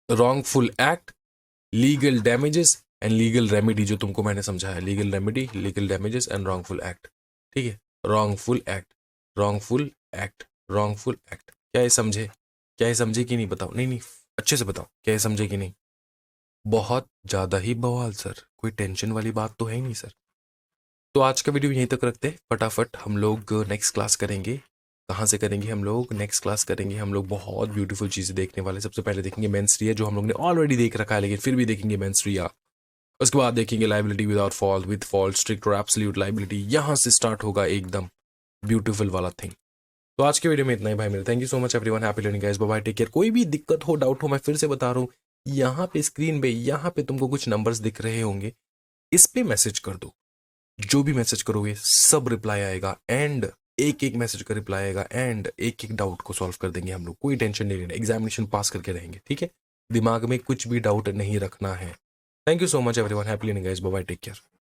[SPEAKER 1] wrongful act, legal damages and legal remedy, जो तुमको मैंने समझाया, legal remedy, legal damages and wrongful act, ठीक है। Wrongful act, wrongful act, wrongful act, क्या ये समझे? क्या ये समझे कि नहीं? बताओ। नहीं नहीं, अच्छे से बताओ, क्या ये समझे कि नहीं? बहुत ज्यादा ही बवाल सर, कोई टेंशन वाली बात तो है ही नहीं सर। तो आज का वीडियो यहीं तक रखते हैं, फटाफट हम लोग नेक्स्ट क्लास करेंगे। कहाँ से करेंगे हम लोग? नेक्स्ट क्लास करेंगे हम लोग बहुत ब्यूटीफुल चीजें देखने वाले। सबसे पहले देखेंगे मेंस रिया, जो हम लोग ने ऑलरेडी देख रखा है, लेकिन फिर भी देखेंगे मेंस रिया। उसके बाद देखेंगे liability without fault, with fault, strict और एब्सोल्यूट लाइबिलिटी। यहां से स्टार्ट होगा एकदम ब्यूटीफुल वाला थिंग। तो आज के वीडियो में इतना ही भाई मेरे। Thank you so much everyone, happy learning guys, bye bye, take care. कोई भी दिक्कत हो, डाउट हो, मैं फिर से बता रहा हूँ, यहाँ पे स्क्रीन पे, यहाँ पे तुमको कुछ नंबर्स दिख रहे होंगे, इस पे मैसेज कर दो। जो भी मैसेज करोगे सब रिप्लाई आएगा, एंड एक एक मैसेज का रिप्लाई आएगा, एंड एक एक डाउट को सॉल्व कर देंगे हम लोग। कोई टेंशन नहीं लेना, एग्जामिनेशन पास करके रहेंगे, ठीक है। दिमाग में कुछ भी डाउट नहीं रखना है। Thank you so much everyone, happy learning guys, bye bye, take care.